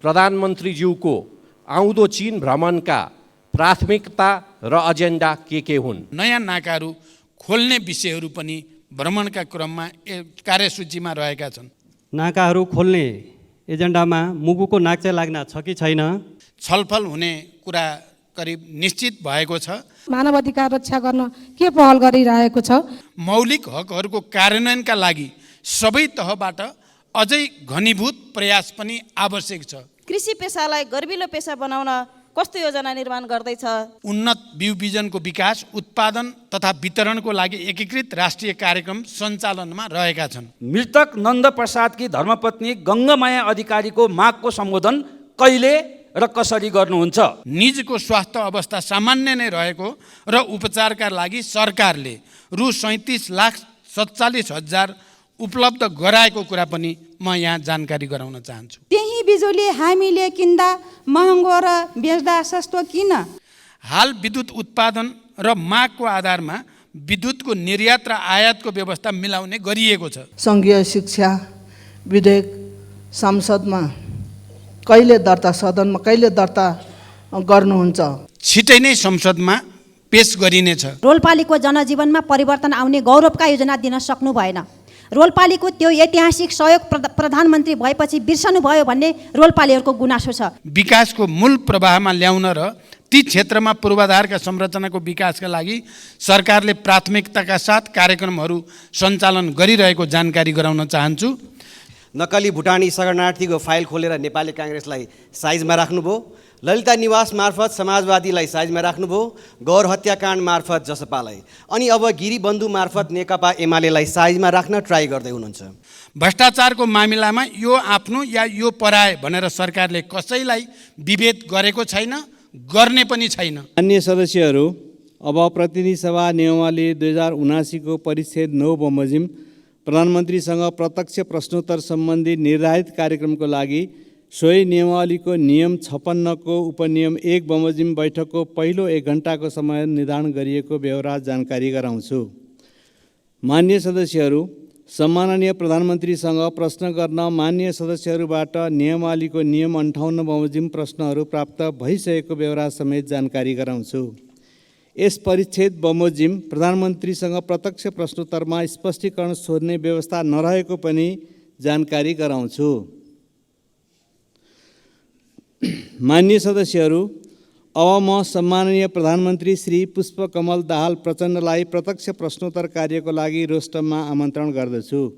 प्रधानमन्त्रीज्यूको आउँदो चीन भ्रमणका प्राथमिकता र एजेन्डा के हुन्? नयाँ नाकाहरू खोल्ने विषयहरू पनि भ्रमणका क्रममा कार्यसूचीमा रहेका छन्। नाकाहरू खोल्ने एजेन्डामा मुगुको नाक चाहिँ लाग्न छ कि छैन? छलफल हुने कुरा करिब निश्चित भएको छ। मानव अधिकार रक्षा गर्न के पहल गरिरहेको छ? मौलिक हकहरूको कार्यान्वयनका लागि सबै तहबाट अझै घनीभूत प्रयास पनि आवश्यक छ। कृषि पेसालाई गर्विलो पेसा बनाउन कस्तो योजना निर्माण गर्दैछ? उन्नत बिउ बिजनको विकास, उत्पादन तथा वितरणको लागि एकीकृत राष्ट्रिय कार्यक्रम सञ्चालनमा रहेका छन्। मृतक नन्द प्रसादकी धर्मपत्नी गङ्गामाया अधिकारीको मागको सम्बोधन कहिले र कसरी गर्नुहुन्छ? निजको स्वास्थ्य अवस्था सामान्य नै रहेको र उपचारका लागि सरकारले रु 37,47,000 उपलब्ध गराएको कुरा पनि म यहाँ जानकारी गराउन चाहन्छु। त्यही बिजुली हामीले किन्दा महँगो र बेच्दा सस्तो किन? हाल विद्युत उत्पादन र मागको आधारमा विद्युतको निर्यात र आयातको व्यवस्था मिलाउने गरिएको छ। सङ्घीय शिक्षा विधेयक संसदमा कहिले दर्ता, सदनमा कहिले दर्ता गर्नुहुन्छ? छिटै नै संसदमा पेश गरिनेछ। रोल्पालीको जनजीवनमा परिवर्तन आउने गौरवका योजना दिन सक्नु भएन। रोल्पालीको त्यो ऐतिहासिक सहयोग प्रधानमन्त्री भएपछि बिर्सनु भयो भन्ने रोल्पालीहरूको गुनासो छ। विकासको मूल प्रवाहमा ल्याउन र ती क्षेत्रमा पूर्वाधारका संरचनाको विकासका लागि सरकारले प्राथमिकताका साथ कार्यक्रमहरू सञ्चालन गरिरहेको जानकारी गराउन चाहन्छु। नक्कली भुटानी शरणार्थीको फाइल खोलेर नेपाली काङ्ग्रेसलाई साइजमा राख्नुभयो। ललिता निवास मार्फत समाजवादीलाई साइजमा राख्नुभयो। गौर हत्याकाण्ड मार्फत जसपालाई, अनि अब गिरिबन्धु मार्फत नेकपा एमालेलाई साइजमा राख्न ट्राई गर्दै हुनुहुन्छ। भ्रष्टाचारको मामिलामा यो आफ्नो या यो पराए भनेर सरकारले कसैलाई विभेद गरेको छैन, गर्ने पनि छैन। अन्य सदस्यहरू, अब प्रतिनिधि सभा नियमावली 2079 को परिच्छेद 9 बमोजिम प्रधानमन्त्रीसँग प्रत्यक्ष प्रश्नोत्तर सम्बन्धी निर्धारित कार्यक्रमको लागि सोही नियमावलीको नियम 56 को उपनियम 1 बमोजिम बैठकको पहिलो 1 घण्टाको समय निर्धारण गरिएको व्यवहार जानकारी गराउँछु। मान्य सदस्यहरू, सम्माननीय प्रधानमन्त्रीसँग प्रश्न गर्न मान्य सदस्यहरूबाट नियमावलीको नियम 58 बमोजिम प्रश्नहरू प्राप्त भइसकेको व्यवहार समेत जानकारी गराउँछु। यस परिच्छेद बमोजिम प्रधानमन्त्रीसँग प्रत्यक्ष प्रश्नोत्तरमा स्पष्टीकरण सोध्ने व्यवस्था नरहेको पनि जानकारी गराउँछु। मान्य सदस्यहरू, अब म सम्माननीय प्रधानमन्त्री श्री पुष्पकमल दाहाल प्रचण्डलाई प्रत्यक्ष प्रश्नोत्तर कार्यको लागि रोस्टममा आमन्त्रण गर्दछु।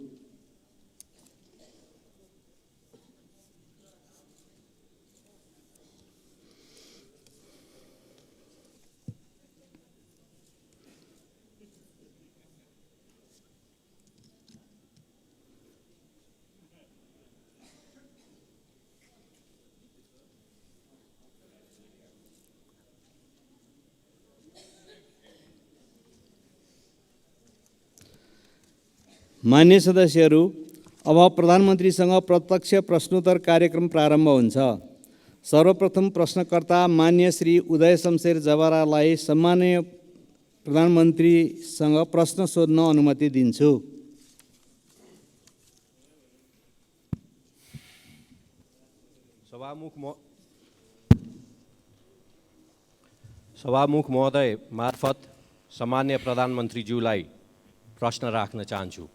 मान्य सदस्यहरू, अब प्रधानमन्त्रीसँग प्रत्यक्ष प्रश्नोत्तर कार्यक्रम प्रारम्भ हुन्छ। सर्वप्रथम प्रश्नकर्ता मान्य श्री उदय शमशेर जवारालाई सम्माननीय प्रधानमन्त्रीसँग प्रश्न सोध्न अनुमति दिन्छु। सभामुख महोदय मार्फत सम्मान्य प्रधानमन्त्रीज्यूलाई प्रश्न राख्न चाहन्छु।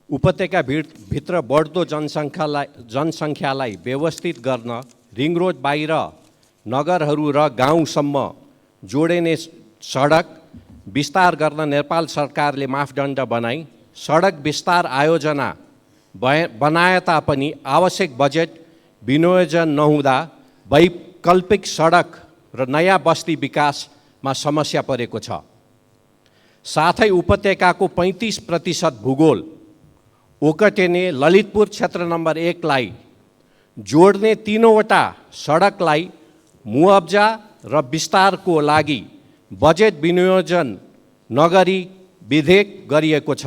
उपत्यका भित्र बढ्दो जनसङ्ख्यालाई व्यवस्थित गर्न रिङ रोड बाहिर नगरहरू र गाउँसम्म जोडिने सडक विस्तार गर्न नेपाल सरकारले मापदण्ड बनाई सडक विस्तार आयोजना बनाए तापनि आवश्यक बजेट विनियोजन नहुँदा वैकल्पिक सडक र नयाँ बस्ती विकासमा समस्या परेको छ। साथै उपत्यकाको 35% भूगोल ओकटेने ललितपुर क्षेत्र नम्बर 1 लाई जोड्ने 3वटा सडकलाई मुआब्जा र विस्तारको लागि बजेट विनियोजन नगरी विधेयक गरिएको छ।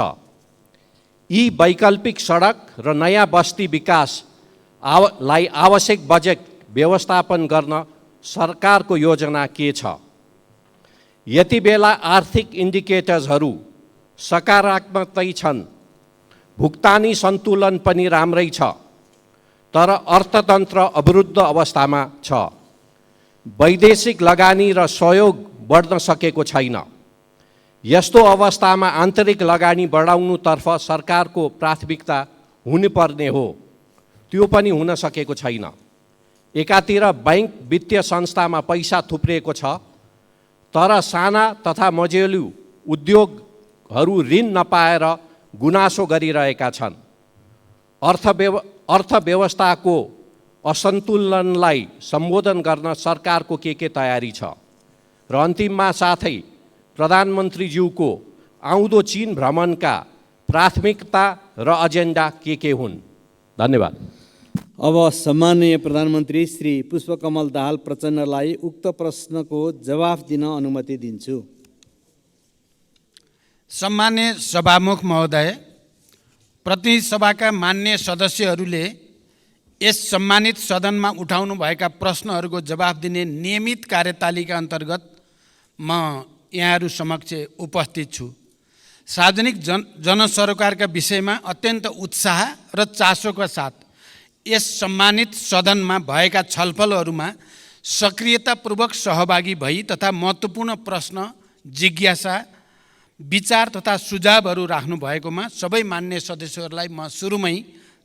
यी वैकल्पिक सडक र नयाँ बस्ती विकासलाई आवश्यक बजेट व्यवस्थापन गर्न सरकारको योजना के छ? यति बेला आर्थिक इन्डिकेटर्सहरू सकारात्मकै छन्, भुक्तानी सन्तुलन पनि राम्रै छ, तर अर्थतन्त्र अवरुद्ध अवस्थामा छ। वैदेशिक लगानी र सहयोग बढ्न सकेको छैन। यस्तो अवस्थामा आन्तरिक लगानी बढाउनुतर्फ सरकारको प्राथमिकता हुनुपर्ने हो, त्यो पनि हुन सकेको छैन। एकातिर बैंक वित्तीय संस्थामा पैसा थुप्रिएको छ, तर साना तथा मझौले उद्योगहरू ऋण नपाएर गुनासो गरिरहेका छन्। अर्थव्यवस्थाको असन्तुलनलाई सम्बोधन गर्न सरकारको के तयारी छ र अन्तिममा साथै प्रधानमन्त्रीज्यूको आउँदो चीन भ्रमणका प्राथमिकता र एजेन्डा के हुन्? धन्यवाद। अब सम्माननीय प्रधानमन्त्री श्री पुष्पकमल दाहाल प्रचण्डलाई उक्त प्रश्नको जवाफ दिन अनुमति दिन्छु। सम्मान्य सभामुख महोदय, प्रतिनिधि सभाका मान्य सदस्यहरूले यस सम्मानित सदनमा उठाउनुभएका प्रश्नहरूको जवाफ दिने नियमित कार्यतालिका अन्तर्गत म यहाँहरू समक्ष उपस्थित छु। सार्वजनिक जनसरोकारका विषयमा अत्यन्त उत्साह र चासोका साथ यस सम्मानित सदनमा भएका छलफलहरूमा सक्रियतापूर्वक सहभागी भई तथा महत्त्वपूर्ण प्रश्न, जिज्ञासा, विचार तथा सुझावहरू राख्नु भएकोमा सबै मान्य सदस्यहरूलाई म सुरुमै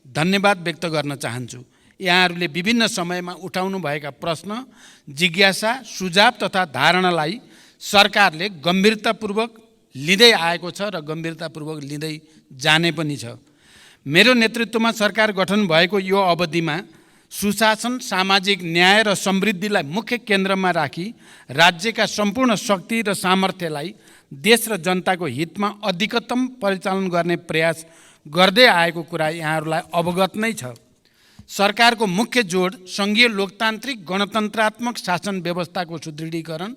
धन्यवाद व्यक्त गर्न चाहन्छु। यहाँहरूले विभिन्न समयमा उठाउनु भएका प्रश्न, जिज्ञासा, सुझाव तथा धारणालाई सरकारले गम्भीरतापूर्वक लिँदै आएको छ र गम्भीरतापूर्वक लिँदै जाने पनि छ। मेरो नेतृत्वमा सरकार गठन भएको यो अवधिमा सुशासन, सामाजिक न्याय र समृद्धिलाई मुख्य केन्द्रमा राखी राज्यका सम्पूर्ण शक्ति र सामर्थ्यलाई देश र जनताको हितमा अधिकतम परिचालन गर्ने प्रयास गर्दै आएको कुरा यहाँहरूलाई अवगत नै छ। सरकारको मुख्य जोड सङ्घीय लोकतान्त्रिक गणतन्त्रात्मक शासन व्यवस्थाको सुदृढीकरण,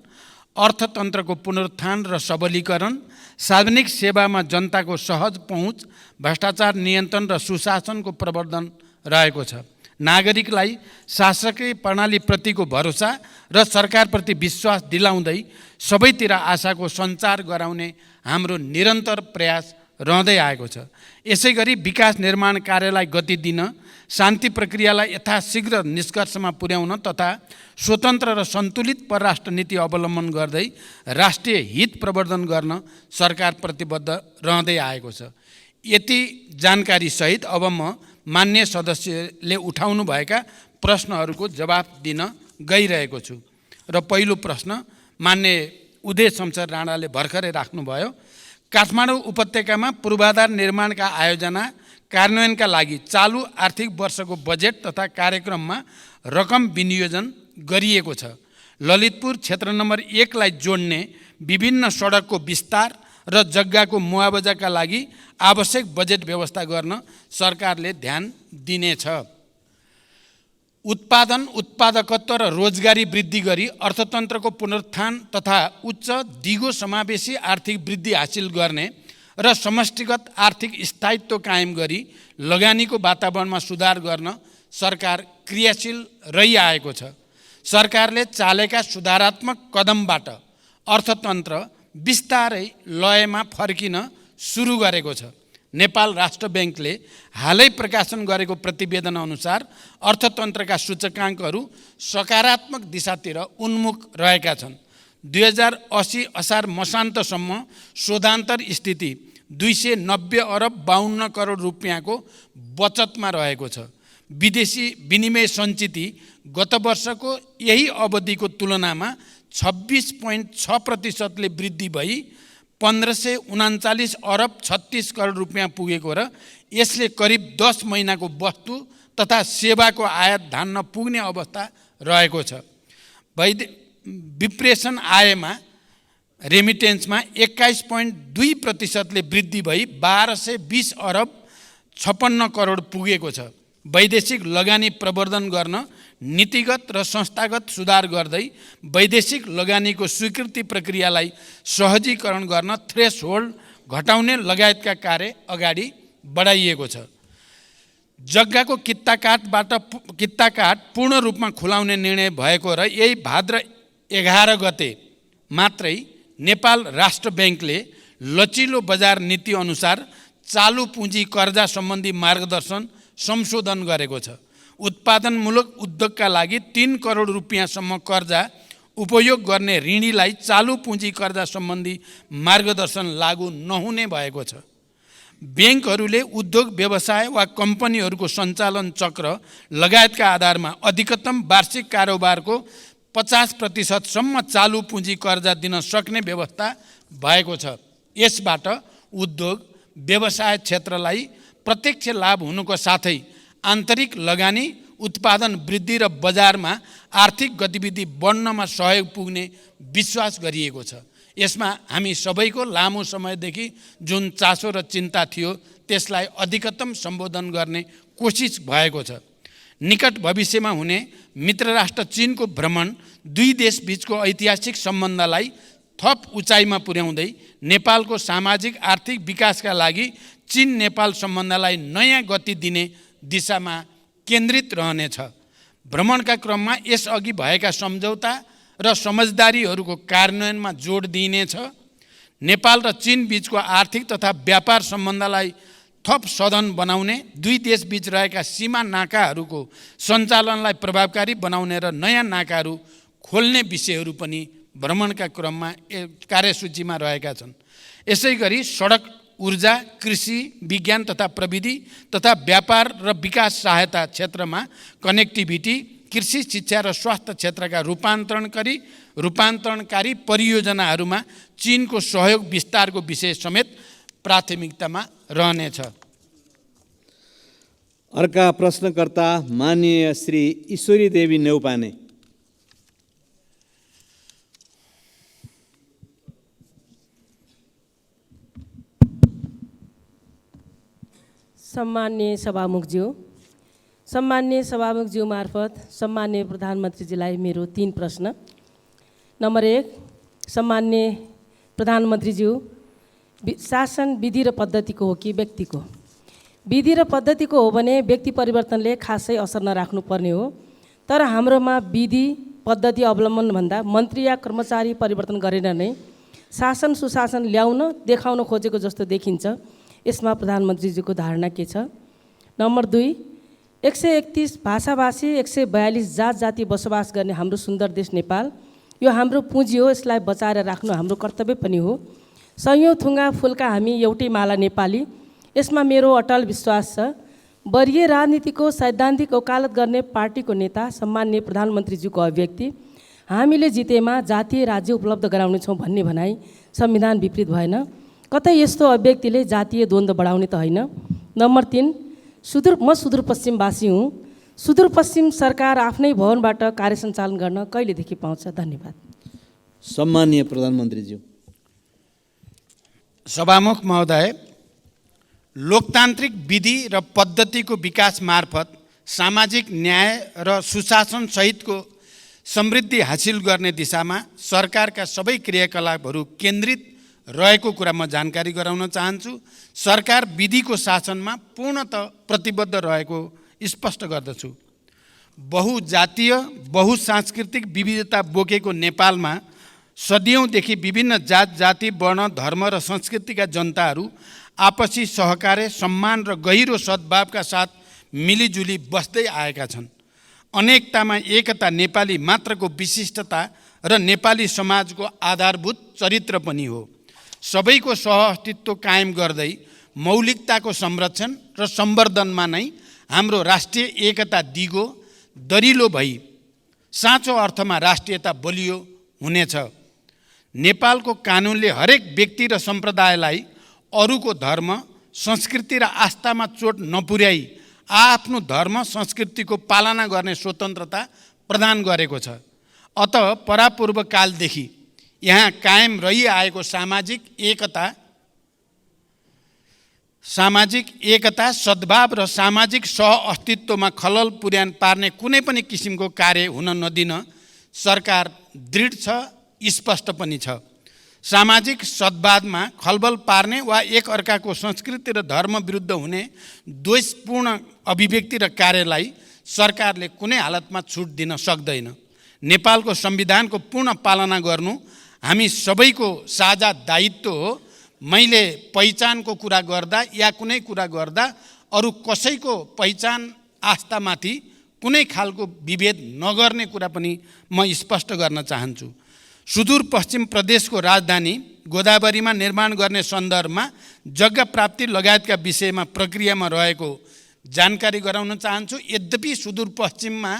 अर्थतन्त्रको पुनरुत्थान र सबलीकरण, सार्वजनिक सेवामा जनताको सहज पहुँच, भ्रष्टाचार नियन्त्रण र सुशासनको प्रवर्धन रहेको छ। नागरिकलाई शासकीय प्रणालीप्रतिको भरोसा र सरकारप्रति विश्वास दिलाउँदै सबैतिर आशाको सञ्चार गराउने हाम्रो निरन्तर प्रयास रहँदै आएको छ। यसै गरी विकास निर्माण कार्यलाई गति दिन, शान्ति प्रक्रियालाई यथाशीघ्र निष्कर्षमा पुर्याउन तथा स्वतन्त्र र सन्तुलित परराष्ट्र नीति अवलम्बन गर्दै राष्ट्रिय हित प्रवर्धन गर्न सरकार प्रतिबद्ध रहँदै आएको छ। यति जानकारीसहित अब म मान्य सदस्यले उठाउनु भएका प्रश्नहरूको जवाफ दिन गइरहेको छु। र पहिलो प्रश्न मान्य उदय शमशेर राणाले भर्खरै राख्नुभयो। काठमाडौँ उपत्यकामा पूर्वाधार निर्माणका आयोजना कार्यान्वयनका लागि चालु आर्थिक वर्षको बजेट तथा कार्यक्रममा रकम विनियोजन गरिएको छ। ललितपुर क्षेत्र नम्बर 1 लाई जोड्ने विभिन्न सडकको विस्तार र जग्गाको मुआवजाका लागि आवश्यक बजेट व्यवस्था गर्न सरकारले ध्यान दिनेछ। उत्पादन, उत्पादकत्व र रोजगारी वृद्धि गरी अर्थतन्त्रको पुनरुत्थान तथा उच्च दिगो समावेशी आर्थिक वृद्धि हासिल गर्ने र समष्टिगत आर्थिक स्थायित्व कायम गरी लगानीको वातावरणमा सुधार गर्न सरकार क्रियाशील रहिआएको छ। सरकारले चालेका सुधारात्मक कदमबाट अर्थतन्त्र बिस्तारै लयमा फर्किन सुरु गरेको छ। नेपाल राष्ट्र ब्याङ्कले हालै प्रकाशन गरेको प्रतिवेदन अनुसार अर्थतन्त्रका सूचकाङ्कहरू सकारात्मक दिशातिर उन्मुख रहेका छन्। 2080 असार मसान्तसम्म शोधान्तर स्थिति 290 अरब 52 करोड रुपियाँको बचतमा रहेको छ। विदेशी विनिमय सञ्चिति गत वर्षको यही अवधिको तुलनामा 26.6% वृद्धि भई 1539 अरब 36 करोड रुपियाँ पुगेको र यसले करिब 10 महिनाको वस्तु तथा सेवाको आयात धान्न पुग्ने अवस्था रहेको छ। विप्रेषण आयमा रेमिटेन्समा 21.2% वृद्धि भई 1220 अरब 56 करोड पुगेको छ। वैदेशिक लगानी प्रवर्धन गर्न नीतिगत र संस्थागत सुधार गर्दै वैदेशिक लगानीको स्वीकृति प्रक्रियालाई सहजीकरण गर्न थ्रेसहोल्ड घटाउने लगायतका कार्य अगाडि बढाइएको छ। जग्गाको कित्ताकाट पूर्ण रूपमा खुलाउने निर्णय भएको र यही भाद्र 11 गते मात्रै नेपाल राष्ट्र ब्याङ्कले लचिलो बजार नीति अनुसार चालु पुँजी कर्जा सम्बन्धी मार्गदर्शन संशोधन गरेको छ। उत्पादनमूलक उद्योगका लागि 3 करोड रुपियाँसम्म कर्जा उपयोग गर्ने ऋणीलाई चालु पुँजी कर्जा सम्बन्धी मार्गदर्शन लागू नहुने भएको छ। ब्याङ्कहरूले उद्योग व्यवसाय वा कम्पनीहरूको सञ्चालन चक्र लगायतका आधारमा अधिकतम वार्षिक कारोबारको 50% चालु पुँजी कर्जा दिन सक्ने व्यवस्था भएको छ। यसबाट उद्योग व्यवसाय क्षेत्रलाई प्रत्यक्ष लाभ हुनुको साथै आन्तरिक लगानी, उत्पादन वृद्धि र बजारमा आर्थिक गतिविधि बढ्नमा सहयोग पुग्ने विश्वास गरिएको छ। यसमा हामी सबैको लामो समयदेखि जुन चासो र चिन्ता थियो त्यसलाई अधिकतम सम्बोधन गर्ने कोसिस भएको छ। निकट भविष्यमा हुने मित्र राष्ट्र चीनको भ्रमण दुई देशबीचको ऐतिहासिक सम्बन्धलाई थप उचाइमा पुर्याउँदै नेपालको सामाजिक आर्थिक विकासका लागि चीन नेपाल सम्बन्धलाई नयाँ गति दिने दिशामा केन्द्रित रहनेछ। भ्रमणका क्रममा यसअघि भएका सम्झौता र समझदारीहरूको कार्यान्वयनमा जोड दिइनेछ। नेपाल र चीन बीचको आर्थिक तथा व्यापार सम्बन्धलाई थप सधन बनाउने, दुई देशबीच रहेका सीमा नाकाहरूको सञ्चालनलाई प्रभावकारी बनाउने र नयाँ नाकाहरू खोल्ने विषयहरू पनि भ्रमणका क्रममा कार्यसूचीमा रहेका छन्। यसै गरी सडक, ऊर्जा, कृषि, विज्ञान तथा प्रविधि तथा व्यापार र विकास सहायता क्षेत्रमा कनेक्टिभिटी, कृषि, शिक्षा र स्वास्थ्य क्षेत्रका रूपान्तरणकारी परियोजनाहरूमा चीनको सहयोग विस्तारको विषय समेत प्राथमिकतामा रहनेछ। अर्का प्रश्नकर्ता माननीय श्री ईश्वरी देवी नेउपाने। सम्मान्य सभामुखज्यू मार्फत सम्मान्य प्रधानमन्त्रीजीलाई मेरो 3 प्रश्न। नम्बर 1, सम्मान्य प्रधानमन्त्रीज्यू, शासन विधि र पद्धतिको हो कि व्यक्तिको? विधि र पद्धतिको हो भने व्यक्ति परिवर्तनले खासै असर नराख्नुपर्ने हो, तर हाम्रोमा विधि पद्धति अवलम्बन भन्दा मन्त्री या कर्मचारी परिवर्तन गरेर नै शासन सुशासन ल्याउन देखाउन खोजेको जस्तो देखिन्छ। यसमा प्रधानमन्त्रीजीको धारणा के छ? नम्बर 2, 131 भाषाभाषी 142 जात जाति बसोबास गर्ने हाम्रो सुन्दर देश नेपाल, यो हाम्रो पुँजी हो, यसलाई बचाएर राख्नु हाम्रो कर्तव्य पनि हो। सयौँ थुङ्गा फुलका हामी एउटै माला नेपाली, यसमा मेरो अटल विश्वास छ। वर्गीय राजनीतिको सैद्धान्तिक वकालत गर्ने पार्टीको नेता सम्मान्य प्रधानमन्त्रीज्यूको अभिव्यक्ति हामीले जितेमा जातीय राज्य उपलब्ध गराउनेछौँ भन्ने भनाइ संविधान विपरीत भएन? कतै यस्तो अभिव्यक्तिले जातीय द्वन्द्व बढाउने त होइन? नम्बर 3, म सुदूरपश्चिमवासी हुँ। सुदूरपश्चिम सरकार आफ्नै भवनबाट कार्य सञ्चालन गर्न कहिलेदेखि पाउँछ? धन्यवाद। सम्माननीय प्रधानमन्त्रीज्यू। सभामुख महोदय, लोकतान्त्रिक विधि र पद्धतिको विकास मार्फत सामाजिक न्याय र सुशासन सहितको समृद्धि हासिल गर्ने दिशामा सरकारका सबै क्रियाकलापहरू केन्द्रित रहेको कुरा म जानकारी गराउन चाहन्छु। सरकार विधिको शासनमा पूर्णतः प्रतिबद्ध रहेको स्पष्ट गर्दछु। बहुजातीय बहुसांस्कृतिक विविधता बोकेको नेपालमा सदियौँदेखि विभिन्न जात जाति, वर्ण, धर्म र संस्कृतिका जनताहरू आपसी सहकार्य, सम्मान र गहिरो सद्भावका साथ मिलिजुली बस्दै आएका छन्। अनेकतामा एकता नेपाली मात्रको विशिष्टता र नेपाली समाजको आधारभूत चरित्र पनि हो। सबैको सहअस्तित्व कायम गर्दै मौलिकताको संरक्षण र सम्वर्धनमा नै हाम्रो राष्ट्रिय एकता दिगो दरिलो भई साँचो अर्थमा राष्ट्रियता बलियो हुनेछ। नेपालको कानुनले हरेक व्यक्ति र सम्प्रदायलाई अरूको धर्म, संस्कृति र आस्थामा चोट नपुर्याई आफ्नो धर्म संस्कृतिको पालना गर्ने स्वतन्त्रता प्रदान गरेको छ। अत परापूर्व कालदेखि यहाँ कायम रहिआएको सामाजिक एकता, सद्भाव र सामाजिक सहअस्तित्वमा खलल पार्ने कुनै पनि किसिमको कार्य हुन नदिन सरकार दृढ छ, स्पष्ट पनि छ। सामाजिक सद्भावमा खलबल पार्ने वा एक अर्काको संस्कृति र धर्म विरुद्ध हुने द्वेषपूर्ण अभिव्यक्ति र कार्यलाई सरकारले कुनै हालतमा छुट दिन सक्दैन। नेपालको संविधानको पूर्ण पालना गर्नु हामी सबैको साझा दायित्व हो। मैले पहिचानको कुरा गर्दा या कुनै कुरा गर्दा अरू कसैको पहिचान आस्थामाथि कुनै खालको विभेद नगर्ने कुरा पनि म स्पष्ट गर्न चाहन्छु। सुदूरपश्चिम प्रदेशको राजधानी गोदावरीमा निर्माण गर्ने सन्दर्भमा जग्गा प्राप्ति लगायतका विषयमा प्रक्रियामा रहेको जानकारी गराउन चाहन्छु। यद्यपि सुदूरपश्चिममा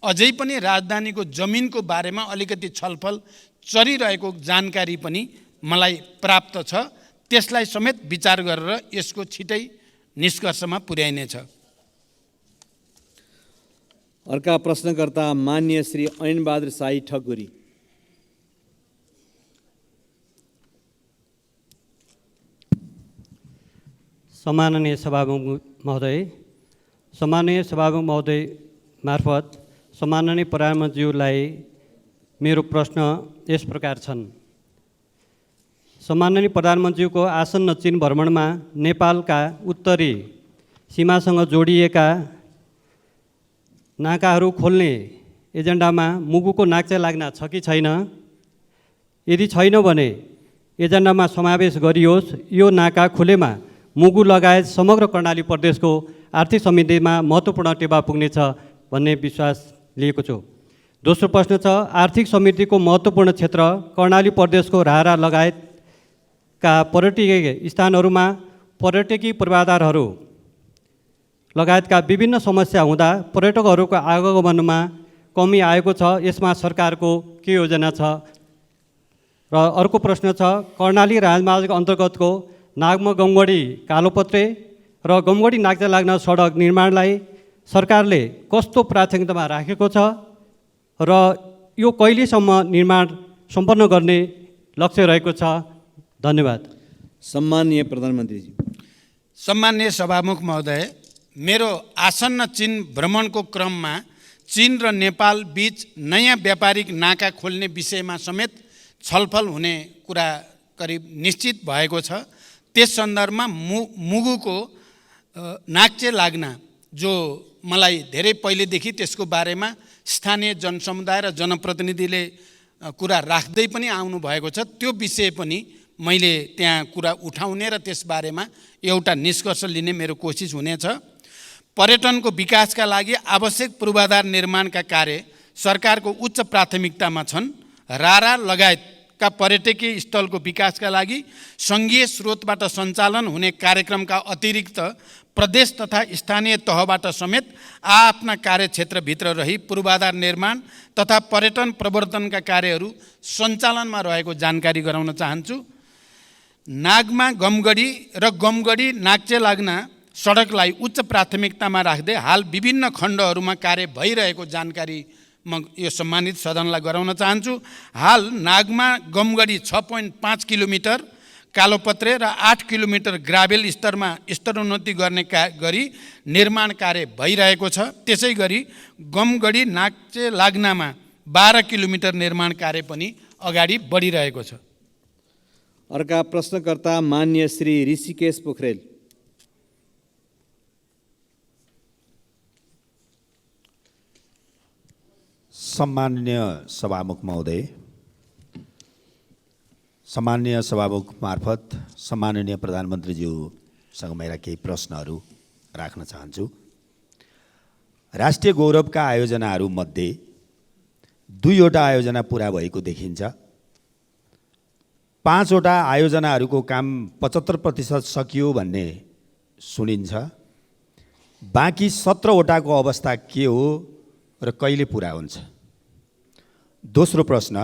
अझै पनि राजधानीको जमिनको बारेमा अलिकति छलफल चलिरहेको जानकारी पनि मलाई प्राप्त छ। त्यसलाई समेत विचार गरेर यसको छिटै निष्कर्षमा पुर्याइनेछ। अर्का प्रश्नकर्ता मान्य श्री ऐनबहादुर शाही ठकुरी। सम्माननीय सभामुख महोदय मार्फत सम्माननीय प्रधानमन्त्रीज्यूलाई मेरो प्रश्न यस प्रकार छन्। सम्माननीय प्रधानमन्त्रीको आसन्न चीन भ्रमणमा नेपालका उत्तरी सीमासँग जोडिएका नाकाहरू खोल्ने एजेन्डामा मुगुको नाक्चा लाग्न छ कि छैन? यदि छैन भने एजेन्डामा समावेश गरियोस्। यो नाका खुलेमा मुगु लगायत समग्र कर्णाली प्रदेशको आर्थिक समृद्धिमा महत्त्वपूर्ण टेवा पुग्नेछ भन्ने विश्वास लिएको छु। दोस्रो प्रश्न छ, आर्थिक समृद्धिको महत्त्वपूर्ण क्षेत्र कर्णाली प्रदेशको राहरा लगायतका पर्यटकीय स्थानहरूमा पर्यटकीय पूर्वाधारहरू लगायतका विभिन्न समस्या हुँदा पर्यटकहरूको आगमनमा कमी आएको छ। यसमा सरकारको के योजना छ? र अर्को प्रश्न छ, कर्णाली राजमार्ग अन्तर्गतको नागमा गमगढी कालोपत्रे र गमगढी नाक्चा लाग्न सडक निर्माणलाई सरकारले कस्तो प्राथमिकतामा राखेको छ र यो कहिलेसम्म निर्माण सम्पन्न गर्ने लक्ष्य रहेको छ? धन्यवाद। सम्माननीय प्रधानमन्त्रीजी। सम्माननीय सभामुख महोदय, मेरो आसन्न चीन भ्रमणको क्रममा चीन र नेपाल बीच नयाँ व्यापारिक नाका खोल्ने विषयमा समेत छलफल हुने कुरा करिब निश्चित भएको छ। त्यस सन्दर्भमा मुगुको नाक्चे लाग्न जो मलाई धेरै पहिलेदेखि त्यसको बारेमा स्थानीय जनसमुदाय र जनप्रतिनिधिले कुरा राख्दै पनि आउनु भएको छ। त्यो विषय पनि मैले त्यहाँ कुरा उठाउने र त्यसबारेमा एउटा निष्कर्ष लिने मेरो कोसिस हुनेछ। पर्यटनको विकासका लागि आवश्यक पूर्वाधार निर्माणका कार्य सरकारको उच्च प्राथमिकतामा छन्। रारा लगायतका पर्यटकीय स्थलको विकासका लागि सङ्घीय स्रोतबाट सञ्चालन हुने कार्यक्रमका अतिरिक्त प्रदेश तथा स्थानीय तहबाट समेत आफ्ना कार्यक्षेत्रभित्र रही पूर्वाधार निर्माण तथा पर्यटन प्रवर्धनका कार्यहरू सञ्चालनमा रहेको जानकारी गराउन चाहन्छु। नागमा गमगढी र गमगढी नाक्चे लाग्न सडकलाई उच्च प्राथमिकतामा राख्दै हाल विभिन्न खण्डहरूमा कार्य भइरहेको जानकारी म यो सम्मानित सदनलाई गराउन चाहन्छु। हाल नागमा गमगढी 6.5 किलोमिटर, कालोपत्रे र 8 किलोमिटर ग्राभेल स्तरमा स्तरोन्नति गर्ने गरी निर्माण कार्य भइरहेको छ। त्यसै गरी गमगढी नाक्चे लाग्नमा 12 किलोमिटर निर्माण कार्य पनि अगाडि बढिरहेको छ। अर्का प्रश्नकर्ता मान्य श्री ऋषिकेश पोखरेल। सम्माननीय सभामुख महोदय, सम्माननीय सभामुख मार्फत सम्माननीय प्रधानमन्त्रीज्यूसँग मेरा केही प्रश्नहरू राख्न चाहन्छु। राष्ट्रिय गौरवका आयोजनाहरूमध्ये 2वटा आयोजना पुरा भएको देखिन्छ। 5वटा आयोजनाहरूको काम 75% सकियो भन्ने सुनिन्छ। बाँकी 17वटाको अवस्था के हो र कहिले पुरा हुन्छ? दोस्रो प्रश्न,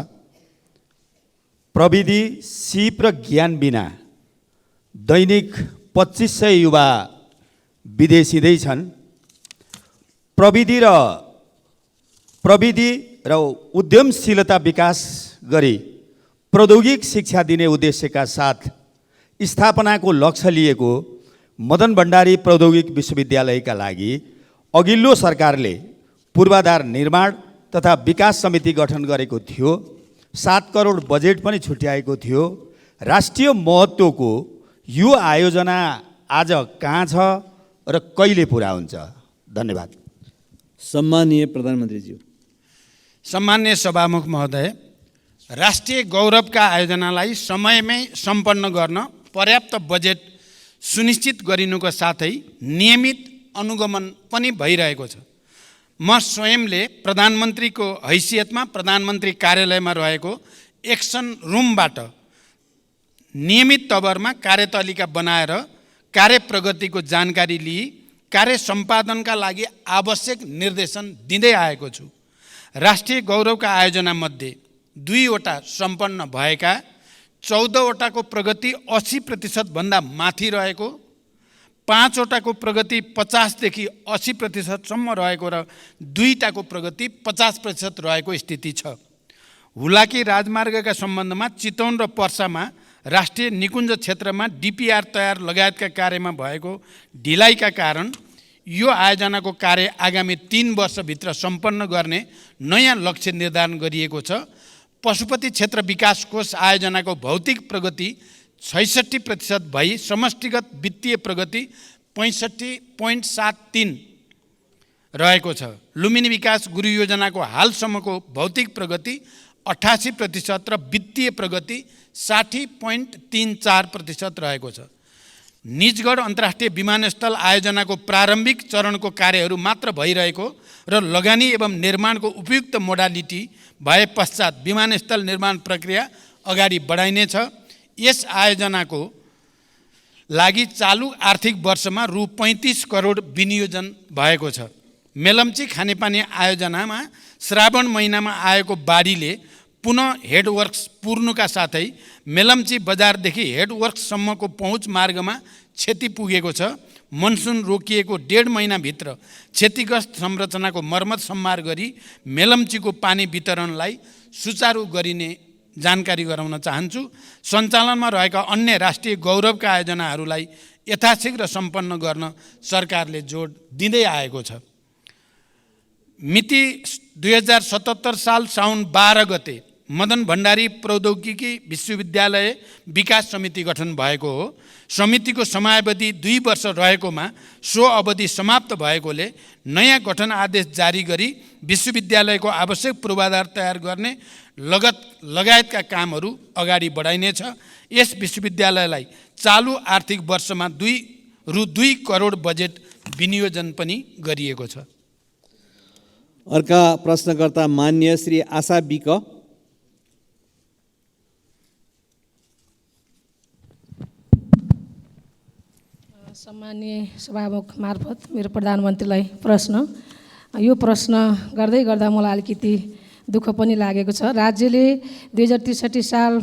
प्रविधि, सिप र ज्ञान बिना दैनिक 2500 युवा विदेशिँदै छन्। प्रविधि र उद्यमशीलता विकास गरी प्रौद्योगिक शिक्षा दिने उद्देश्यका साथ स्थापनाको लक्ष्य लिएको मदन भण्डारी प्रौद्योगिक विश्वविद्यालयका लागि अघिल्लो सरकारले पूर्वाधार निर्माण तथा विकास समिति गठन गरेको थियो। 7 करोड बजेट पनि छुट्याएको थियो। राष्ट्रिय महत्त्वको यो आयोजना आज कहाँ छ र कहिले पुरा हुन्छ? धन्यवाद। सम्माननीय प्रधानमन्त्रीज्यू। सम्माननीय सभामुख महोदय, राष्ट्रिय गौरवका आयोजनालाई समयमै सम्पन्न गर्न पर्याप्त बजेट सुनिश्चित गरिनुको साथै नियमित अनुगमन पनि भइरहेको छ। म स्वयंले प्रधानमन्त्रीको हैसियतमा प्रधानमन्त्री कार्यालयमा रहेको एक्सन रुमबाट नियमित तवरमा कार्यतालिका बनाएर कार्य प्रगतिको जानकारी लिई कार्य सम्पादनका लागि आवश्यक निर्देशन दिँदै आएको छु। राष्ट्रिय गौरवका आयोजनामध्ये 2वटा सम्पन्न भएका, 14वटाको प्रगति 80% भन्दा माथि रहेको, 5वटाको प्रगति 50 देखि 80% सम्म रहेको र 2टाको प्रगति 50% रहेको स्थिति छ। हुलाकी राजमार्गका सम्बन्धमा चितवन र पर्सामा राष्ट्रिय निकुञ्ज क्षेत्रमा डिपिआर तयार लगायतका कार्यमा भएको ढिलाइका कारण यो आयोजनाको कार्य आगामी 3 वर्षभित्र सम्पन्न गर्ने नयाँ लक्ष्य निर्धारण गरिएको छ। पशुपति क्षेत्र विकास कोष आयोजनाको भौतिक प्रगति 66% भई समष्टिगत वित्तीय प्रगति 65.73 रहेको छ। लुम्बिनी विकास गुरु योजनाको हालसम्मको भौतिक प्रगति 88% र वित्तीय प्रगति 60.34% रहेको छ। निजगढ अन्तर्राष्ट्रिय विमानस्थल आयोजनाको प्रारम्भिक चरणको कार्यहरू मात्र भइरहेको र लगानी एवं निर्माणको उपयुक्त मोडालिटी भए पश्चात विमानस्थल निर्माण प्रक्रिया अगाडि बढाइनेछ। यस आयोजनाको लागि चालु आर्थिक वर्षमा रु 35 करोड विनियोजन भएको छ। मेलम्ची खानेपानी आयोजनामा श्रावण महिनामा आएको बाढीले पुनः हेडवर्क्स पुर्नुका साथै मेलम्ची बजारदेखि हेडवर्क्ससम्मको पहुँच मार्गमा क्षति पुगेको छ। मनसुन रोकिएको 1.5 महिनाभित्र क्षतिग्रस्त संरचनाको मर्मत सम्मार गरी मेलम्चीको पानी वितरणलाई सुचारू गरिने जानकारी गराउन चाहन्छु। सञ्चालनमा रहेका अन्य राष्ट्रिय गौरवका आयोजनाहरूलाई यथाशीघ्र सम्पन्न गर्न सरकारले जोड दिँदै आएको छ। मिति 2077 साल साउन 12 गते मदन भण्डारी प्रौद्योगिकी विश्वविद्यालय विकास समिति गठन भएको हो। समितिको समयावधि 2 वर्ष रहेकोमा सो अवधि समाप्त भएकोले नयाँ गठन आदेश जारी गरी विश्वविद्यालयको आवश्यक पूर्वाधार तयार गर्ने लगायतका कामहरू अगाडि बढाइनेछ। यस विश्वविद्यालयलाई चालु आर्थिक वर्षमा रु 2 करोड बजेट विनियोजन पनि गरिएको छ। अर्का प्रश्नकर्ता मान्य श्री आशा विक। सम्माननीय सभामुख मार्फत मेरो प्रधानमन्त्रीलाई प्रश्न, यो प्रश्न गर्दै गर्दा मलाई अलिकति दुःख पनि लागेको छ। राज्यले 2063 साल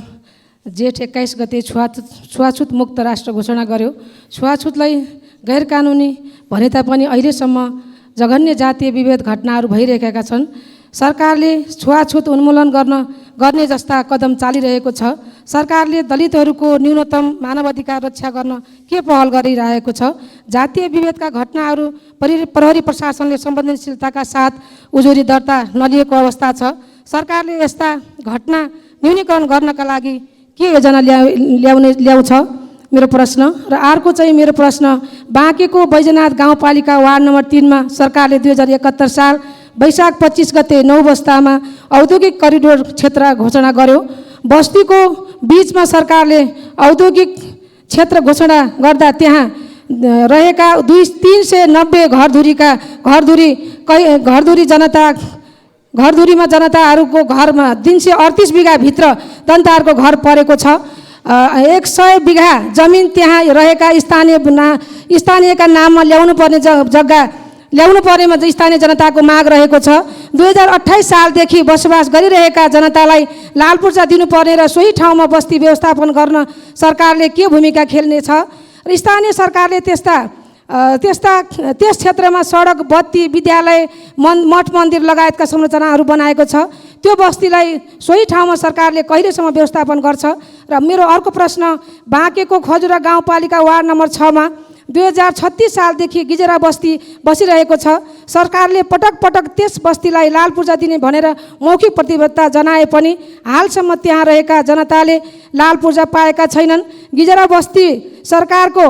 जेठ 21 गते छुवाछुत मुक्त राष्ट्र घोषणा गर्यो। छुवाछुतलाई गैर कानुनी भने तापनि अहिलेसम्म जघन्य जातीय विभेद घटनाहरू भइरहेका छन्। सरकारले छुवाछुत उन्मूलन गर्ने जस्ता कदम चालिरहेको छ। सरकारले दलितहरूको न्यूनतम मानवाधिकार रक्षा गर्न के पहल गरिरहेको छ? जातीय विभेदका घटनाहरू प्रहरी प्रशासनले संवेदनशीलताका साथ उजुरी दर्ता नलिएको अवस्था छ। सरकारले यस्ता घटना न्यूनीकरण गर्नका लागि के योजना ल्याउँछ? मेरो प्रश्न। र अर्को चाहिँ मेरो प्रश्न, बाँकेको बैजनाथ गाउँपालिका वार्ड नम्बर 3 मा सरकारले 2071 साल वैशाख 25 गते 9 बस्तामा औद्योगिक करिडोर क्षेत्र घोषणा गर्यो। बस्तीको बीचमा सरकारले औद्योगिक क्षेत्र घोषणा गर्दा त्यहाँ रहेका 390 घरधुरीमा जनताहरूको घरमा 338 बिघाभित्र जनताहरूको घर परेको छ। 100 बिघा जमिन त्यहाँ रहेका स्थानीयका नाममा ल्याउनु पर्ने जग्गा ल्याउनु पर्नेमा स्थानीय जनताको माग रहेको छ। 2028 सालदेखि बसोबास गरिरहेका जनतालाई लाल पूर्जा दिनुपर्ने र सोही ठाउँमा बस्ती व्यवस्थापन गर्न सरकारले के भूमिका खेल्नेछ? र स्थानीय सरकारले त्यस क्षेत्रमा सडक, बत्ती, विद्यालय, मठ मन्दिर लगायतका संरचनाहरू बनाएको छ। त्यो बस्तीलाई सोही ठाउँमा सरकारले कहिलेसम्म व्यवस्थापन गर्छ? र मेरो अर्को प्रश्न, बाँकेको खजुरा गाउँपालिका वार्ड नम्बर 6 मा 2036 सालदेखि गिजेरा बस्ती बसिरहेको छ। सरकारले पटक पटक त्यस बस्तीलाई लाल पूर्जा दिने भनेर मौखिक प्रतिबद्धता जनाए पनि हालसम्म त्यहाँ रहेका जनताले लाल पूर्जा पाएका छैनन्। गिजेरा बस्ती सरकारको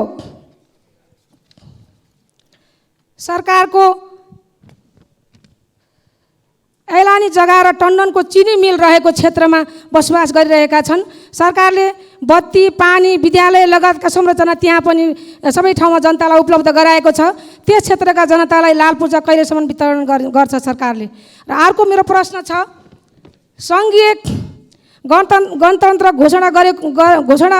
ऐलानी जग्गा र टन्डनको चिनी मिल रहेको क्षेत्रमा बसोबास गरिरहेका छन्। सरकारले बत्ती, पानी, विद्यालय लगायतका संरचना त्यहाँ पनि सबै ठाउँमा जनतालाई उपलब्ध गराएको छ। त्यस क्षेत्रका जनतालाई लाल पूर्जा कहिलेसम्म वितरण गर्छ सरकारले? र अर्को मेरो प्रश्न छ, सङ्घीय गणतन्त्र घोषणा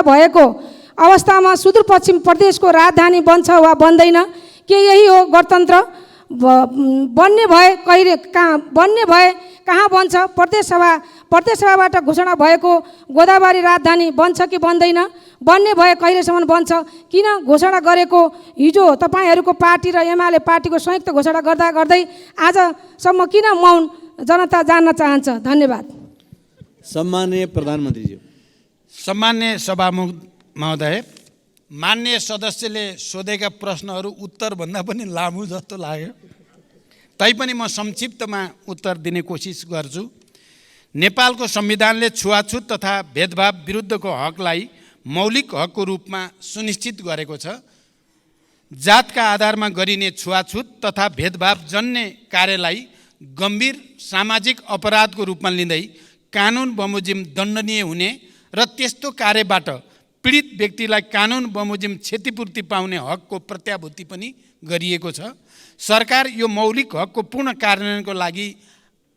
भएको अवस्थामा सुदूरपश्चिम प्रदेशको राजधानी बन्छ वा बन्दैन? के यही हो गणतन्त्र? बन्ने भए कहाँ बन्छ? प्रदेश सभाबाट घोषणा भएको गोदावरी राजधानी बन्छ कि बन्दैन? बन्ने भए कहिलेसम्म बन्छ? किन घोषणा गरेको हिजो तपाईँहरूको पार्टी र एमाले पार्टीको संयुक्त घोषणा गर्दै आजसम्म किन मौन? जनता जान्न चाहन्छ। धन्यवाद। सम्माननीय प्रधानमन्त्रीज्यू। सम्मान्य सभामुख महोदय, मान्य सदस्यले सोधेका प्रश्नहरू उत्तरभन्दा पनि लामो जस्तो लाग्यो, तैपनि म संक्षिप्तमा उत्तर दिने कोसिस गर्छु। नेपालको संविधानले छुवाछुत तथा भेदभाव विरुद्धको हकलाई मौलिक हकको रूपमा सुनिश्चित गरेको छ। जातका आधारमा गरिने छुवाछुत तथा भेदभाव जन्य कार्यलाई गम्भीर सामाजिक अपराधको रूपमा लिँदै कानुन बमोजिम दण्डनीय हुने र त्यस्तो कार्यबाट पीडित व्यक्तिलाई कानुन बमोजिम क्षतिपूर्ति पाउने हकको प्रत्याभूति पनि गरिएको छ। सरकार यो मौलिक हकको पूर्ण कार्यान्वयनको लागि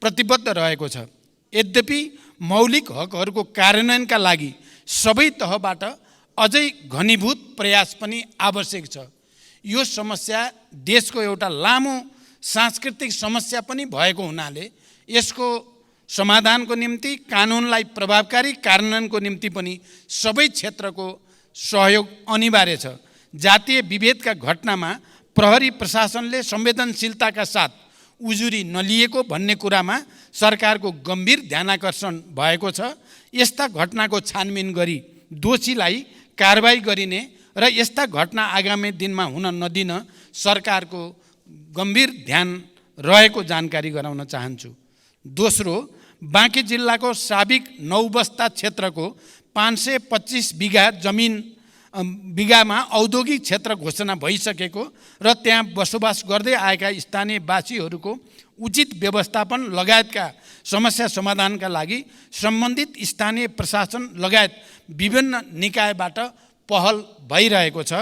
प्रतिबद्ध रहेको छ। यद्यपि मौलिक हकहरूको कार्यान्वयनका लागि सबै तहबाट अझै घनीभूत प्रयास पनि आवश्यक छ। यो समस्या देशको एउटा लामो सांस्कृतिक समस्या पनि भएको हुनाले यसको समाधानको निम्ति कानुनलाई प्रभावकारी कार्यान्वयनको निम्ति पनि सबै क्षेत्रको सहयोग अनिवार्य छ। जातीय विभेदका घटनामा प्रहरी प्रशासनले संवेदनशीलताका साथ उजुरी नलिएको भन्ने कुरामा सरकारको गम्भीर ध्यानाकर्षण भएको छ। यस्ता घटनाको छानबिन गरी दोषीलाई कारबाही गरिने र यस्ता घटना आगामी दिनमा हुन नदिन सरकारको गम्भीर ध्यान रहेको जानकारी गराउन चाहन्छु। दोस्रो, बाँकी जिल्लाको साबिक नौबस्ता क्षेत्रको 525 बिघामा औद्योगिक क्षेत्र घोषणा भइसकेको र त्यहाँ बसोबास गर्दै आएका स्थानीयवासीहरूको उचित व्यवस्थापन लगायतका समस्या समाधानका लागि सम्बन्धित स्थानीय प्रशासन लगायत विभिन्न निकायबाट पहल भइरहेको छ।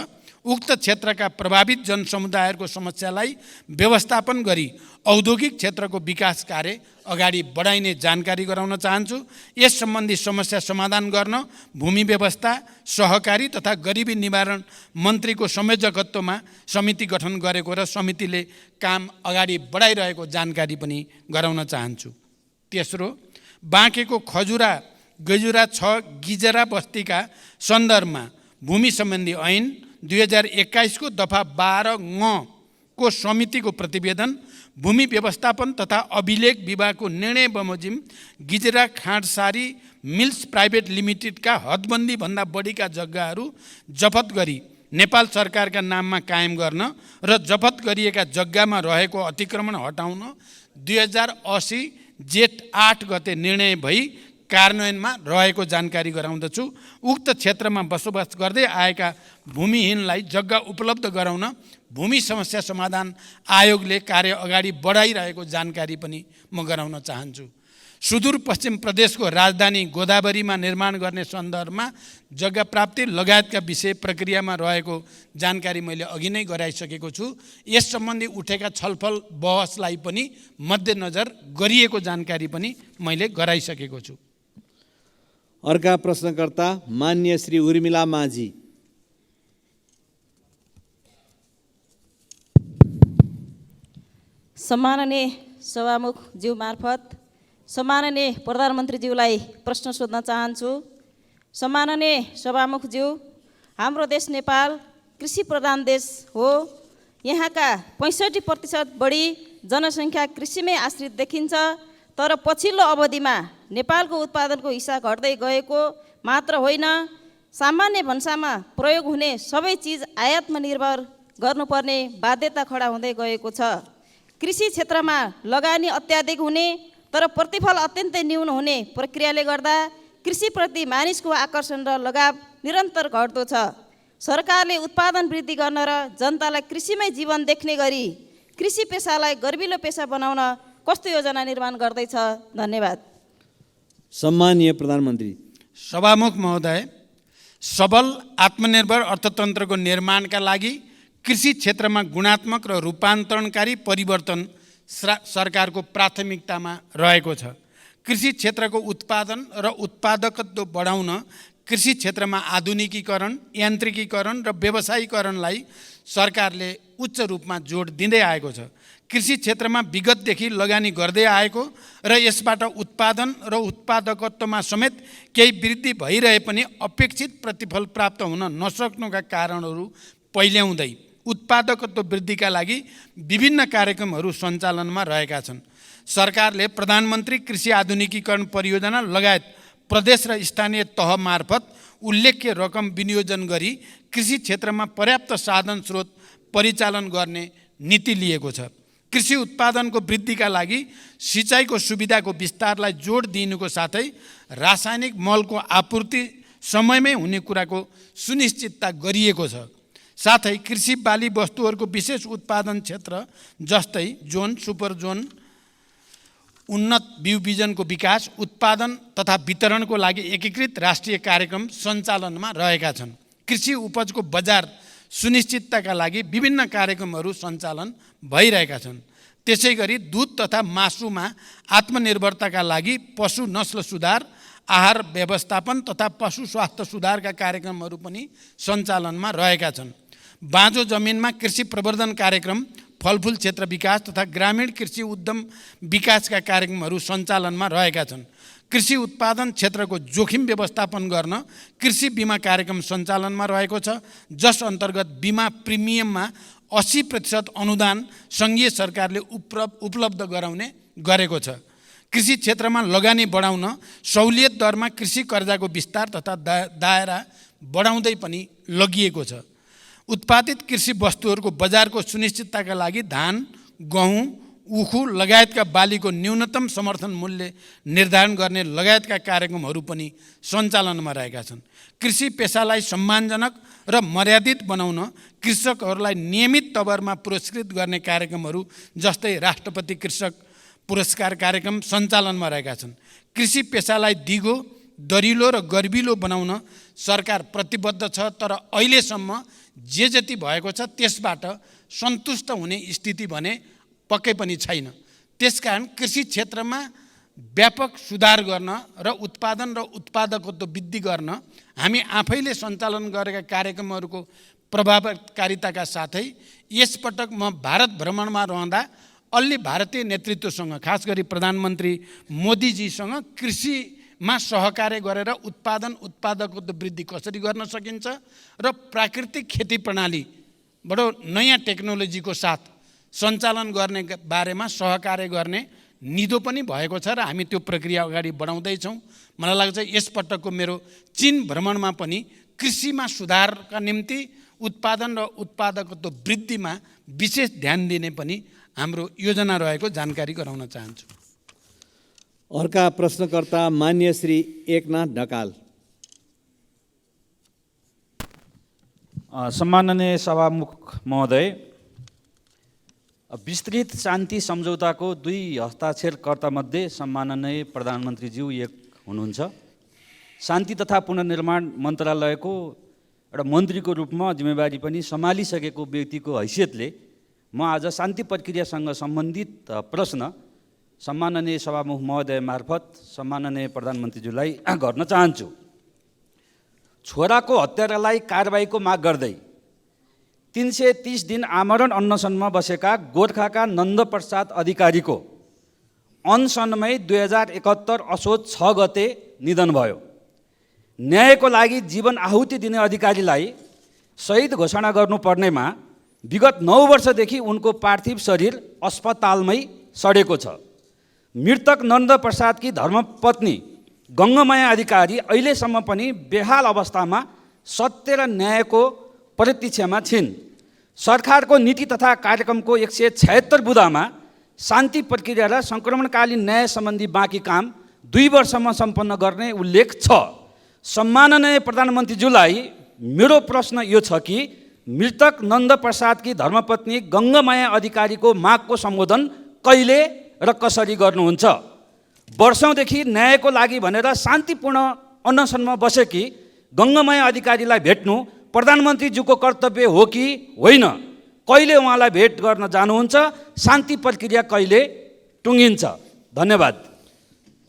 उक्त क्षेत्रका प्रभावित जनसमुदायहरूको समस्यालाई व्यवस्थापन गरी औद्योगिक क्षेत्रको विकास कार्य अगाडि बढाइने जानकारी गराउन चाहन्छु। यस सम्बन्धी समस्या समाधान गर्न भूमि व्यवस्था, सहकारी तथा गरिबी निवारण मन्त्रीको संयोजकत्वमा समिति गठन गरेको र समितिले काम अगाडि बढाइरहेको जानकारी पनि गराउन चाहन्छु। तेस्रो, बाँकेको खजुरा गजुरा 6 गिजरा बस्तीका सन्दर्भमा भूमि सम्बन्धी ऐन 2021 को दफा 12 को समितिको प्रतिवेदन, भूमि व्यवस्थापन तथा अभिलेख विभागको निर्णय बमोजिम गिजरा खाँडसारी मिल्स प्राइभेट लिमिटेडका हदबन्दी भन्दा बढीका जग्गाहरू जफत गरी नेपाल सरकारका नाममा कायम गर्न र जफत गरिएका जग्गामा रहेको अतिक्रमण हटाउन 2080 जेठ 8 गते निर्णय भई कार्यान्वयनमा रहेको जानकारी गराउँदछु। उक्त क्षेत्रमा बसोबास गर्दै आएका भूमिहीनलाई जग्गा उपलब्ध गराउन भूमि समस्या समाधान आयोगले कार्य अगाडि बढाइरहेको जानकारी पनि म गराउन चाहन्छु। सुदूरपश्चिम प्रदेशको राजधानी गोदावरीमा निर्माण गर्ने सन्दर्भमा जग्गा प्राप्ति लगायतका विषय प्रक्रियामा रहेको जानकारी मैले अघि नै गराइसकेको छु। यस सम्बन्धी उठेका छलफल बहसलाई पनि मध्यनजर गरिएको जानकारी पनि मैले गराइसकेको छु। अर्का प्रश्नकर्ता मान्य श्री उर्मिला माझी। सम्माननीय सभामुख ज्यू मार्फत सम्माननीय प्रधानमन्त्रीज्यूलाई प्रश्न सोध्न चाहन्छु। सम्माननीय सभामुखज्यू, हाम्रो देश नेपाल कृषि प्रधान देश हो। यहाँका 65% बढी जनसङ्ख्या कृषिमै आश्रित देखिन्छ। तर पछिल्लो अवधिमा नेपालको उत्पादनको हिस्सा घट्दै गएको मात्र होइन, सामान्य भन्सामा प्रयोग हुने सबै चिज आयातमा निर्भर गर्नुपर्ने बाध्यता खडा हुँदै गएको छ। कृषि क्षेत्रमा लगानी अत्याधिक हुने तर प्रतिफल अत्यन्तै न्यून हुने प्रक्रियाले गर्दा कृषिप्रति मानिसको आकर्षण र लगाव निरन्तर घट्दो छ। सरकारले उत्पादन वृद्धि गर्न र जनतालाई कृषिमै जीवन देख्ने गरी कृषि पेसालाई गर्विलो पेसा बनाउन कस्तो योजना निर्माण गर्दैछ? धन्यवाद। सम्मानीय प्रधानमन्त्री। सभामुख महोदय, सबल आत्मनिर्भर अर्थतन्त्रको निर्माणका लागि कृषि क्षेत्रमा गुणात्मक र रूपान्तरणकारी परिवर्तन सरकारको प्राथमिकतामा रहेको छ। कृषि क्षेत्रको उत्पादन र उत्पादकत्व बढाउन कृषि क्षेत्रमा आधुनिकीकरण, यान्त्रिकीकरण र व्यवसायीकरणलाई सरकारले उच्च रूपमा जोड दिँदै आएको छ। कृषि क्षेत्रमा विगतदेखि लगानी गर्दै आएको र यसबाट उत्पादन र उत्पादकत्वमा समेत केही वृद्धि भइरहे पनि अपेक्षित प्रतिफल प्राप्त हुन नसक्नुका कारणहरू पहिल्याउँदै उत्पादकत्व वृद्धिका लागि विभिन्न कार्यक्रमहरू सञ्चालनमा रहेका छन्। सरकारले प्रधानमन्त्री कृषि आधुनिकीकरण परियोजना लगायत प्रदेश र स्थानीय तह मार्फत उल्लेख्य रकम विनियोजन गरी कृषि क्षेत्रमा पर्याप्त साधन स्रोत परिचालन गर्ने नीति लिएको छ। कृषि उत्पादनको वृद्धिका लागि सिँचाइको सुविधाको विस्तारलाई जोड दिनुको साथै रासायनिक मलको आपूर्ति समयमै हुने कुराको सुनिश्चितता गरिएको छ। साथै कृषि बाली वस्तुहरूको विशेष उत्पादन क्षेत्र जस्तै जोन, सुपर जोन, उन्नत बिउ बिजनको विकास, उत्पादन तथा वितरणको लागि एकीकृत राष्ट्रिय कार्यक्रम सञ्चालनमा रहेका छन्। कृषि उपजको बजार सुनिश्चितताका लागि विभिन्न कार्यक्रमहरू सञ्चालन भइरहेका छन्। त्यसै गरी दुध तथा मासुमा आत्मनिर्भरताका लागि पशु नस्ल सुधार, आहार व्यवस्थापन तथा पशु स्वास्थ्य सुधारका कार्यक्रमहरू पनि सञ्चालनमा रहेका छन्। बाँझो जमिनमा कृषि प्रवर्धन कार्यक्रम, फलफुल क्षेत्र विकास तथा ग्रामीण कृषि उद्यम विकासका कार्यक्रमहरू सञ्चालनमा रहेका छन्। कृषि उत्पादन क्षेत्रको जोखिम व्यवस्थापन गर्न कृषि बिमा कार्यक्रम सञ्चालनमा रहेको छ, जस अन्तर्गत बिमा प्रिमियममा 80% अनुदान सङ्घीय सरकारले उपलब्ध गराउने गरेको छ। कृषि क्षेत्रमा लगानी बढाउन सहुलियत दरमा कृषि कर्जाको विस्तार तथा दायरा बढाउँदै पनि लगिएको छ। उत्पादित कृषि वस्तुहरूको बजारको सुनिश्चितताका लागि धान, गहुँ, उखु लगायतका बालीको न्यूनतम समर्थन मूल्य निर्धारण गर्ने लगायतका कार्यक्रमहरू पनि सञ्चालनमा रहेका छन्। कृषि पेसालाई सम्मानजनक र मर्यादित बनाउन कृषकहरूलाई नियमित तवरमा पुरस्कृत गर्ने कार्यक्रमहरू जस्तै राष्ट्रपति कृषक पुरस्कार कार्यक्रम सञ्चालनमा रहेका छन्। कृषि पेसालाई दिगो, दरिलो र गर्विलो बनाउन सरकार प्रतिबद्ध छ, तर अहिलेसम्म जे जति भएको छ त्यसबाट सन्तुष्ट हुने स्थिति भने पक्कै पनि छैन। त्यसकारण कृषि क्षेत्रमा व्यापक सुधार गर्न र उत्पादन र उत्पादकत्व वृद्धि गर्न हामी आफैले सञ्चालन गरेका कार्यक्रमहरूको प्रभावकारिताका साथै यसपटक म भारत भ्रमणमा रहँदा अलि भारतीय नेतृत्वसँग, खास गरी प्रधानमन्त्री मोदीजीसँग कृषिमा सहकार्य गरेर उत्पादकत्व वृद्धि कसरी गर्न सकिन्छ र प्राकृतिक खेती प्रणाली बडो नयाँ टेक्नोलोजीको साथ सञ्चालन गर्ने बारेमा सहकार्य गर्ने निधो पनि भएको छ र हामी त्यो प्रक्रिया अगाडि बढाउँदैछौँ। मलाई लाग्छ यसपटकको मेरो चीन भ्रमणमा पनि कृषिमा सुधारका निम्ति उत्पादन र उत्पादकत्व वृद्धिमा विशेष ध्यान दिने पनि हाम्रो योजना रहेको जानकारी गराउन चाहन्छु। अर्का प्रश्नकर्ता मान्य श्री एकनाथ ढकाल। सम्माननीय सभामुख महोदय, विस्तृत शान्ति सम्झौताको 2 हस्ताक्षरकर्तामध्ये सम्माननीय प्रधानमन्त्रीज्यू एक हुनुहुन्छ। शान्ति तथा पुनर्निर्माण मन्त्रालयको एउटा मन्त्रीको रूपमा जिम्मेवारी पनि सम्हालिसकेको व्यक्तिको हैसियतले म आज शान्ति प्रक्रियासँग सम्बन्धित प्रश्न सम्माननीय सभामुख महोदय मार्फत सम्माननीय प्रधानमन्त्रीज्यूलाई गर्न चाहन्छु। छोराको हत्यारालाई कारबाहीको माग गर्दै 330 दिन आमरण अनसनमा बसेका गोर्खाका नन्दप्रसाद अधिकारीको अनसनमै 2071 असोज 6 गते निधन भयो। न्यायको लागि जीवन आहुति दिने अधिकारीलाई शहीद घोषणा गर्नुपर्नेमा विगत 9 वर्षदेखि उनको पार्थिव शरीर अस्पतालमै सडेको छ। मृतक नन्दप्रसादकी धर्मपत्नी गङ्गमाया अधिकारी अहिलेसम्म पनि बेहाल अवस्थामा सत्य र न्यायको प्रतीक्षामा छिन्। सरकारको नीति तथा कार्यक्रमको 176 बुँदामा शान्ति प्रक्रिया र सङ्क्रमणकालीन न्याय सम्बन्धी बाँकी काम 2 वर्षमा सम्पन्न गर्ने उल्लेख छ। सम्माननीय प्रधानमन्त्रीज्यूलाई मेरो प्रश्न यो छ कि मृतक नन्दप्रसादकी धर्मपत्नी गङ्गमाया अधिकारीको मागको सम्बोधन कहिले र कसरी गर्नुहुन्छ? वर्षौँदेखि न्यायको लागि भनेर शान्तिपूर्ण अनसनमा बसेकी गङ्गामाया अधिकारीलाई भेट्नु प्रधानमन्त्रीज्यूको कर्तव्य हो कि होइन? कहिले उहाँलाई भेट गर्न जानुहुन्छ? शान्ति प्रक्रिया कहिले टुङ्गिन्छ? धन्यवाद।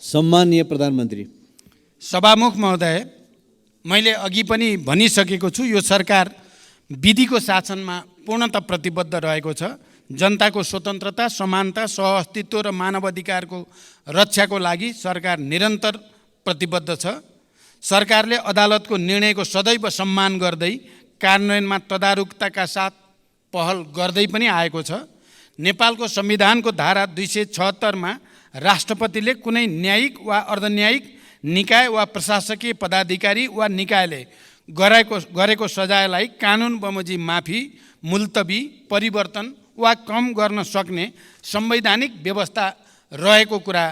सम्माननीय प्रधानमन्त्री। सभामुख महोदय, मैले अघि पनि भनिसकेको छु, यो सरकार विधिको शासनमा पूर्णतः प्रतिबद्ध रहेको छ। जनताको स्वतन्त्रता, समानता, सहअस्तित्व र मानव अधिकारको रक्षाको लागि सरकार निरन्तर प्रतिबद्ध छ। सरकारले अदालतको निर्णयको सदैव सम्मान गर्दै कार्यान्वयनमा तदारुकताका साथ पहल गर्दै पनि आएको छ। नेपालको संविधानको धारा 276 राष्ट्रपतिले कुनै न्यायिक वा अर्धन्यायिक निकाय वा प्रशासकीय पदाधिकारी वा निकायले गरेको सजायलाई कानुन बमोजिम माफी, मुल्तवी, परिवर्तन वा कम गर्न सक्ने संवैधानिक व्यवस्था रहेको कुरा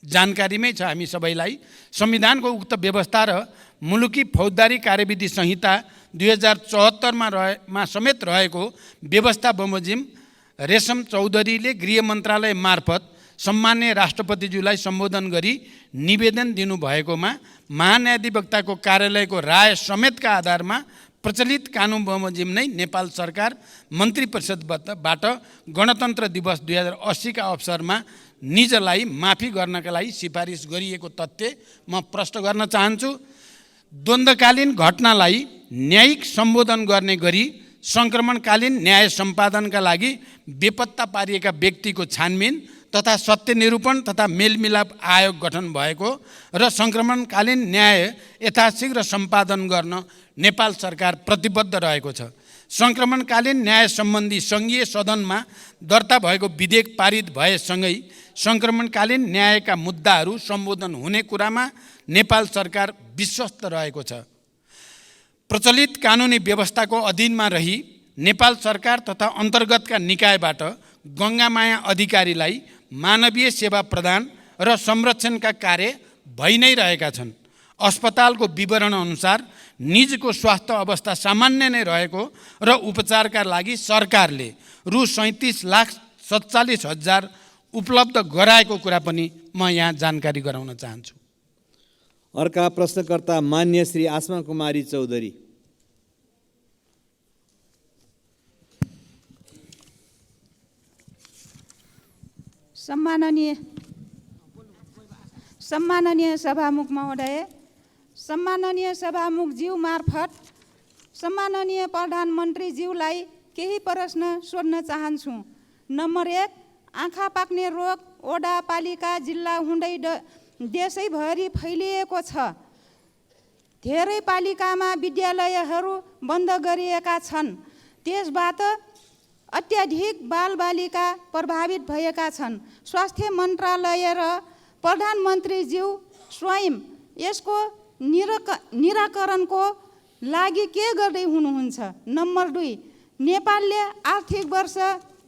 जानकारीमै छ हामी सबैलाई। संविधानको उक्त व्यवस्था र मुलुकी फौजदारी कार्यविधि संहिता 2074 मा समेत रहेको व्यवस्था बमोजिम रेशम चौधरीले गृह मन्त्रालय मार्फत सम्मान्य राष्ट्रपतिज्यूलाई सम्बोधन गरी निवेदन दिनुभएकोमा महान्यायाधिवक्ताको कार्यालयको राय समेतका आधारमा प्रचलित कानुन बमोजिम नै नेपाल सरकार मन्त्री परिषदबाट गणतन्त्र दिवस 2080 का अवसरमा निजलाई माफी गर्नका लागि सिफारिस गरिएको तथ्य म प्रश्न गर्न चाहन्छु। द्वन्द्वकालीन घटनालाई न्यायिक सम्बोधन गर्ने गरी सङ्क्रमणकालीन न्याय सम्पादनका लागि बेपत्ता पारिएका व्यक्तिको छानबिन तथा सत्य निरूपण तथा मेलमिलाप आयोग गठन भएको र सङ्क्रमणकालीन न्याय यथाशीघ्र सम्पादन गर्न नेपाल सरकार प्रतिबद्ध रहेको छ। सङ्क्रमणकालीन न्याय सम्बन्धी सङ्घीय सदनमा दर्ता भएको विधेयक पारित भएसँगै सङ्क्रमणकालीन न्यायका मुद्दाहरू सम्बोधन हुने कुरामा नेपाल सरकार विश्वस्त रहेको छ। प्रचलित कानुनी व्यवस्थाको अधीनमा रही नेपाल सरकार तथा अन्तर्गतका निकायबाट गङ्गामाया अधिकारीलाई मानवीय सेवा प्रदान र संरक्षणका कार्य भइ नै रहेका छन्। अस्पतालको विवरण अनुसार निजको स्वास्थ्य अवस्था सामान्य नै रहेको र उपचारका लागि सरकारले रु 37,47,000 उपलब्ध गराएको कुरा पनि म यहाँ जानकारी गराउन चाहन्छु। अर्का प्रश्नकर्ता मान्य श्री आसमा कुमारी चौधरी। सम्माननीय सभामुख महोदय, सम्माननीय सभामुखज्यू मार्फत सम्माननीय प्रधानमन्त्रीज्यूलाई केही प्रश्न सोध्न चाहन्छु। नम्बर 1, आँखा पाक्ने रोग वडा पालिका जिल्ला हुँदै देशैभरि फैलिएको छ। धेरै पालिकामा विद्यालयहरू बन्द गरिएका छन्। त्यसबाट अत्याधिक बालबालिका प्रभावित भएका छन्। स्वास्थ्य मन्त्रालय र प्रधानमन्त्रीज्यू स्वयं यसको निराकरणको लागि के गर्दै हुनुहुन्छ? नम्बर 2, नेपालले आर्थिक वर्ष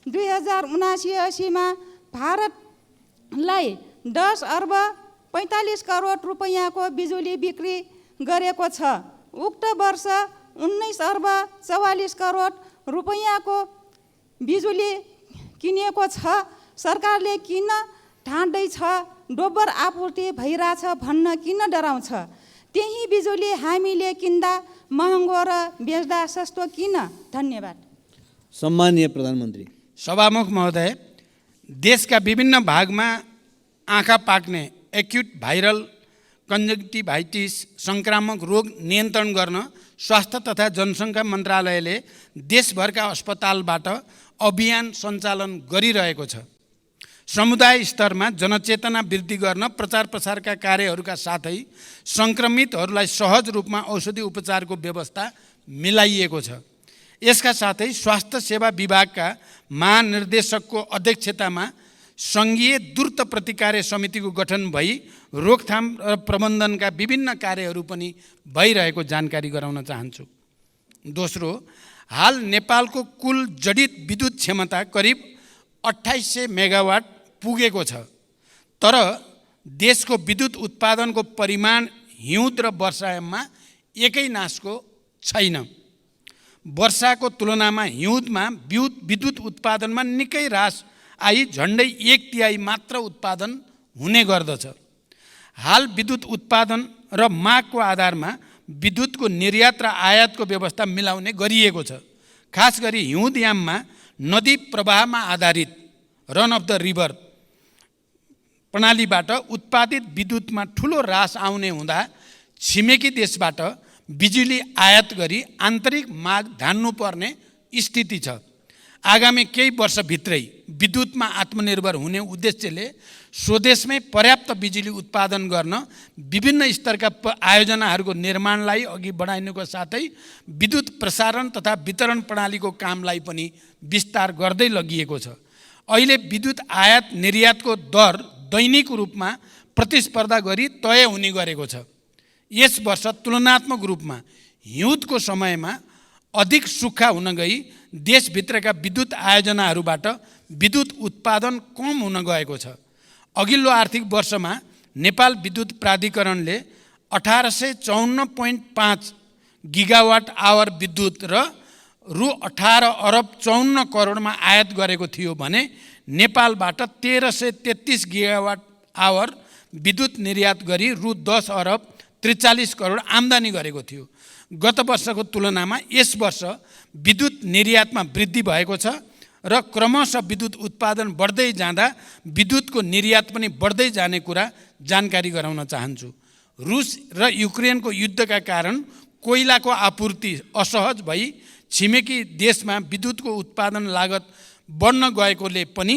2079-80 मा भारतलाई 10 अर्ब 45 करोड रुपैयाँको बिजुली बिक्री गरेको छ। उक्त वर्ष 19 अर्ब 44 करोड रुपैयाँको बिजुली किनेको छ। सरकारले किन ठान्दैछ डोबर आपूर्ति भइरहेछ भन्न किन डराउँछ? त्यही बिजुली हामीले किन्दा महँगो र बेच्दा सस्तो किन? धन्यवाद। सम्माननीय प्रधानमन्त्री। सभामुख महोदय, देशका विभिन्न भागमा आँखा पाक्ने एक्युट भाइरल कन्जक्टिभाइटिस सङ्क्रामक रोग नियन्त्रण गर्न स्वास्थ्य तथा जनसङ्ख्या मन्त्रालयले देशभरका अस्पतालबाट अभियान सञ्चालन गरिरहेको छ। समुदाय स्तरमा जनचेतना वृद्धि गर्न प्रचार प्रसारका कार्यहरूका साथै सङ्क्रमितहरूलाई सहज रूपमा औषधि उपचारको व्यवस्था मिलाइएको छ। यसका साथै स्वास्थ्य सेवा विभागका महानिर्देशकको अध्यक्षतामा सङ्घीय द्रुत प्रतिकार्य समितिको गठन भई रोकथाम र प्रबन्धनका विभिन्न कार्यहरू पनि भइरहेको जानकारी गराउन चाहन्छु। दोस्रो, हाल नेपालको कुल जडित विद्युत क्षमता करिब 2800 मेगावाट पुगेको छ। तर देशको विद्युत उत्पादनको परिमाण हिउँद र वर्षायाममा एकै नासको छैन। वर्षाको तुलनामा हिउँदमा विद्युत उत्पादनमा निकै ह्रास आई झन्डै 1/3 मात्र उत्पादन हुने गर्दछ। हाल विद्युत उत्पादन र मागको आधारमा विद्युतको निर्यात र आयातको व्यवस्था मिलाउने गरिएको छ। खास गरी हिउँद याममा नदी प्रवाहमा आधारित रन अफ द रिभर प्रणालीबाट उत्पादित विद्युतमा ठुलो ह्रास आउने हुँदा छिमेकी देशबाट बिजुली आयात गरी आन्तरिक माग धान्नुपर्ने स्थिति छ। आगामी केही वर्षभित्रै विद्युतमा आत्मनिर्भर हुने उद्देश्यले स्वदेशमै पर्याप्त बिजुली उत्पादन गर्न विभिन्न स्तरका आयोजनाहरूको निर्माणलाई अघि बढाइनुको साथै विद्युत प्रसारण तथा वितरण प्रणालीको कामलाई पनि विस्तार गर्दै लगिएको छ। अहिले विद्युत आयात निर्यातको दर दैनिक रूपमा प्रतिस्पर्धा गरी तय हुने गरेको छ। यस वर्ष तुलनात्मक रूपमा हिउँदको समयमा अधिक सुक्खा हुन गई देशभित्रका विद्युत आयोजनाहरूबाट विद्युत उत्पादन कम हुन गएको छ। अघिल्लो आर्थिक वर्षमा नेपाल विद्युत प्राधिकरणले 1854.5 गिगावाट आवर विद्युत र रु 18 अरब 54 करोडमा आयात गरेको थियो भने नेपालबाट 1333 गिगावाट आवर विद्युत निर्यात गरी रु 10 अरब 43 करोड आम्दानी गरेको थियो। गत वर्षको तुलनामा यस वर्ष विद्युत निर्यातमा वृद्धि भएको छ र क्रमशः विद्युत उत्पादन बढ्दै जाँदा विद्युतको निर्यात पनि बढ्दै जाने कुरा जानकारी गराउन चाहन्छु। रुस र युक्रेनको युद्धका कारण कोइलाको आपूर्ति असहज भई छिमेकी देशमा विद्युतको उत्पादन लागत बढ्न गएकोले पनि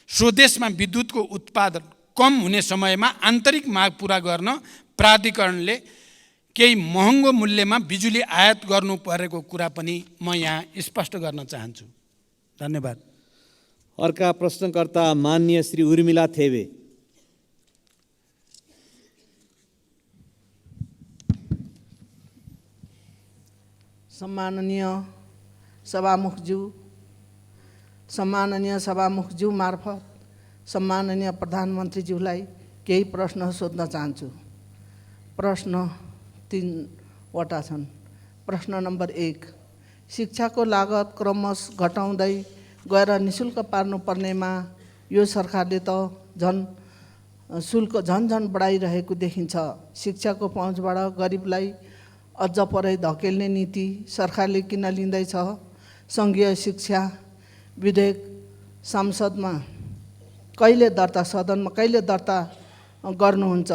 स्वदेशमा विद्युतको उत्पादन कम हुने समयमा आन्तरिक माग पूरा गर्न प्राधिकरणले केही महँगो मूल्यमा बिजुली आयात गर्नु परेको कुरा पनि म यहाँ स्पष्ट गर्न चाहन्छु। धन्यवाद। अर्का प्रश्नकर्ता माननीय श्री उर्मिला थेबे। सम्माननीय सभामुखज्यू मार्फत सम्माननीय प्रधानमन्त्रीज्यूलाई केही प्रश्न सोध्न चाहन्छु। प्रश्न 3 वटा छन्। प्रश्न नम्बर 1, शिक्षाको लागत क्रमशः घटाउँदै गएर निशुल्क पार्नुपर्नेमा यो सरकारले त शुल्क झन बढाइरहेको देखिन्छ। शिक्षाको पहुँचबाट गरिबलाई अझ परै धकेल्ने नीति सरकारले किन लिँदैछ? सङ्घीय शिक्षा विधेयक संसदमा सदनमा कहिले दर्ता गर्नुहुन्छ?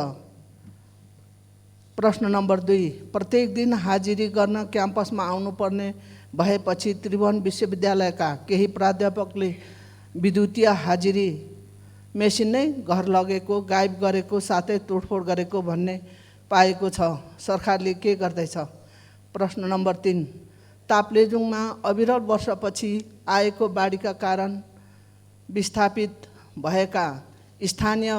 प्रश्न नम्बर 2, प्रत्येक दिन हाजिरी गर्न क्याम्पसमा आउनुपर्ने भएपछि त्रिभुवन विश्वविद्यालयका केही प्राध्यापकले विद्युतीय हाजिरी मेसिन नै घर लगेको, गायब गरेको, साथै तोडफोड गरेको भन्ने पाएको छ। सरकारले के गर्दैछ? प्रश्न नम्बर 3, ताप्लेजुङमा अविरल वर्षपछि आएको बाढीका कारण विस्थापित भएका स्थानीय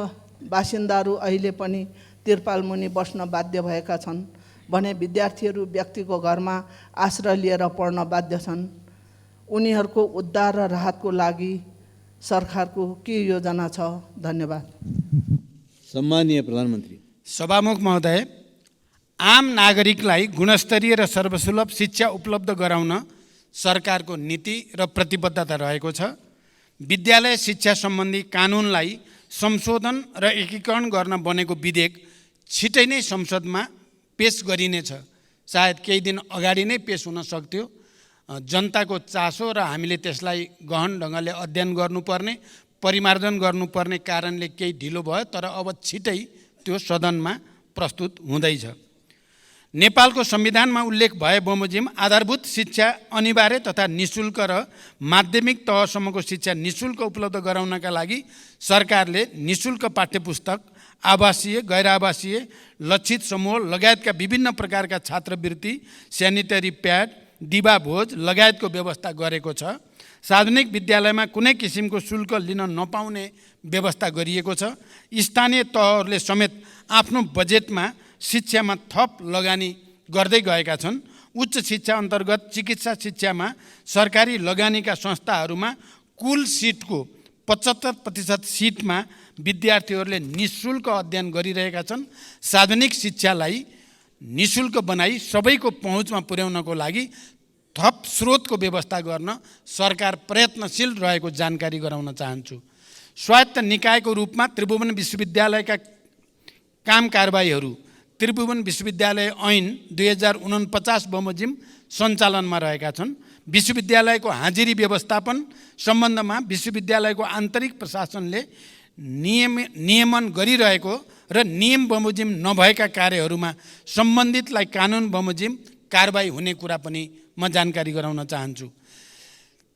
बासिन्दाहरू अहिले पनि तिरपाल मुनि बस्न बाध्य भएका छन् भने विद्यार्थीहरू व्यक्तिको घरमा आश्रय लिएर पढ्न बाध्य छन्। उनीहरूको उद्धार र राहतको लागि सरकारको के योजना छ? धन्यवाद। सम्माननीय प्रधानमन्त्री। सभामुख महोदय, आम नागरिकलाई गुणस्तरीय र सर्वसुलभ शिक्षा उपलब्ध गराउन सरकारको नीति र प्रतिबद्धता रहेको छ। विद्यालय शिक्षा सम्बन्धी कानुनलाई संशोधन र एकीकरण गर्न बनेको विधेयक छिटै नै संसदमा पेश गरिनेछ। सायद केही दिन अगाडि नै पेश हुन सक्थ्यो। जनताको चासो र हामीले त्यसलाई गहन ढङ्गले अध्ययन गर्नुपर्ने, परिमार्जन गर्नुपर्ने कारणले केही ढिलो भयो, तर अब छिटै त्यो सदनमा प्रस्तुत हुँदैछ। नेपालको संविधानमा उल्लेख भए बमोजिम आधारभूत शिक्षा अनिवार्य तथा निशुल्क र माध्यमिक तहसम्मको शिक्षा निशुल्क उपलब्ध गराउनका लागि सरकारले निशुल्क पाठ्यपुस्तक, आवासीय, गैर आवासीय, लक्षित समूह लगायतका विभिन्न प्रकारका छात्रवृत्ति, स्यानिटरी प्याड, दिवा भोज लगायतको व्यवस्था गरेको छ। सार्वजनिक विद्यालयमा कुनै किसिमको शुल्क लिन नपाउने व्यवस्था गरिएको छ। स्थानीय तहहरूले समेत आफ्नो बजेटमा शिक्षामा थप लगानी गर्दै गएका छन्। उच्च शिक्षा अन्तर्गत चिकित्सा शिक्षामा सरकारी लगानीका संस्थाहरूमा कुल सिटको 75% सिटमा विद्यार्थीहरूले निशुल्क अध्ययन गरिरहेका छन्। सार्वजनिक शिक्षालाई निशुल्क बनाई सबैको पहुँचमा पुर्याउनको लागि थप स्रोतको व्यवस्था गर्न सरकार प्रयत्नशील रहेको जानकारी गराउन चाहन्छु। स्वायत्त निकायको रूपमा त्रिभुवन विश्वविद्यालयका काम कारबाहीहरू त्रिभुवन विश्वविद्यालय ऐन 2049 बमोजिम सञ्चालनमा रहेका छन्। विश्वविद्यालयको हाजिरी व्यवस्थापन सम्बन्धमा विश्वविद्यालयको आन्तरिक प्रशासनले नियमन गरिरहेको र नियम बमोजिम नभएका कार्यहरूमा सम्बन्धितलाई कानुन बमोजिम कारबाही हुने कुरा पनि म जानकारी गराउन चाहन्छु।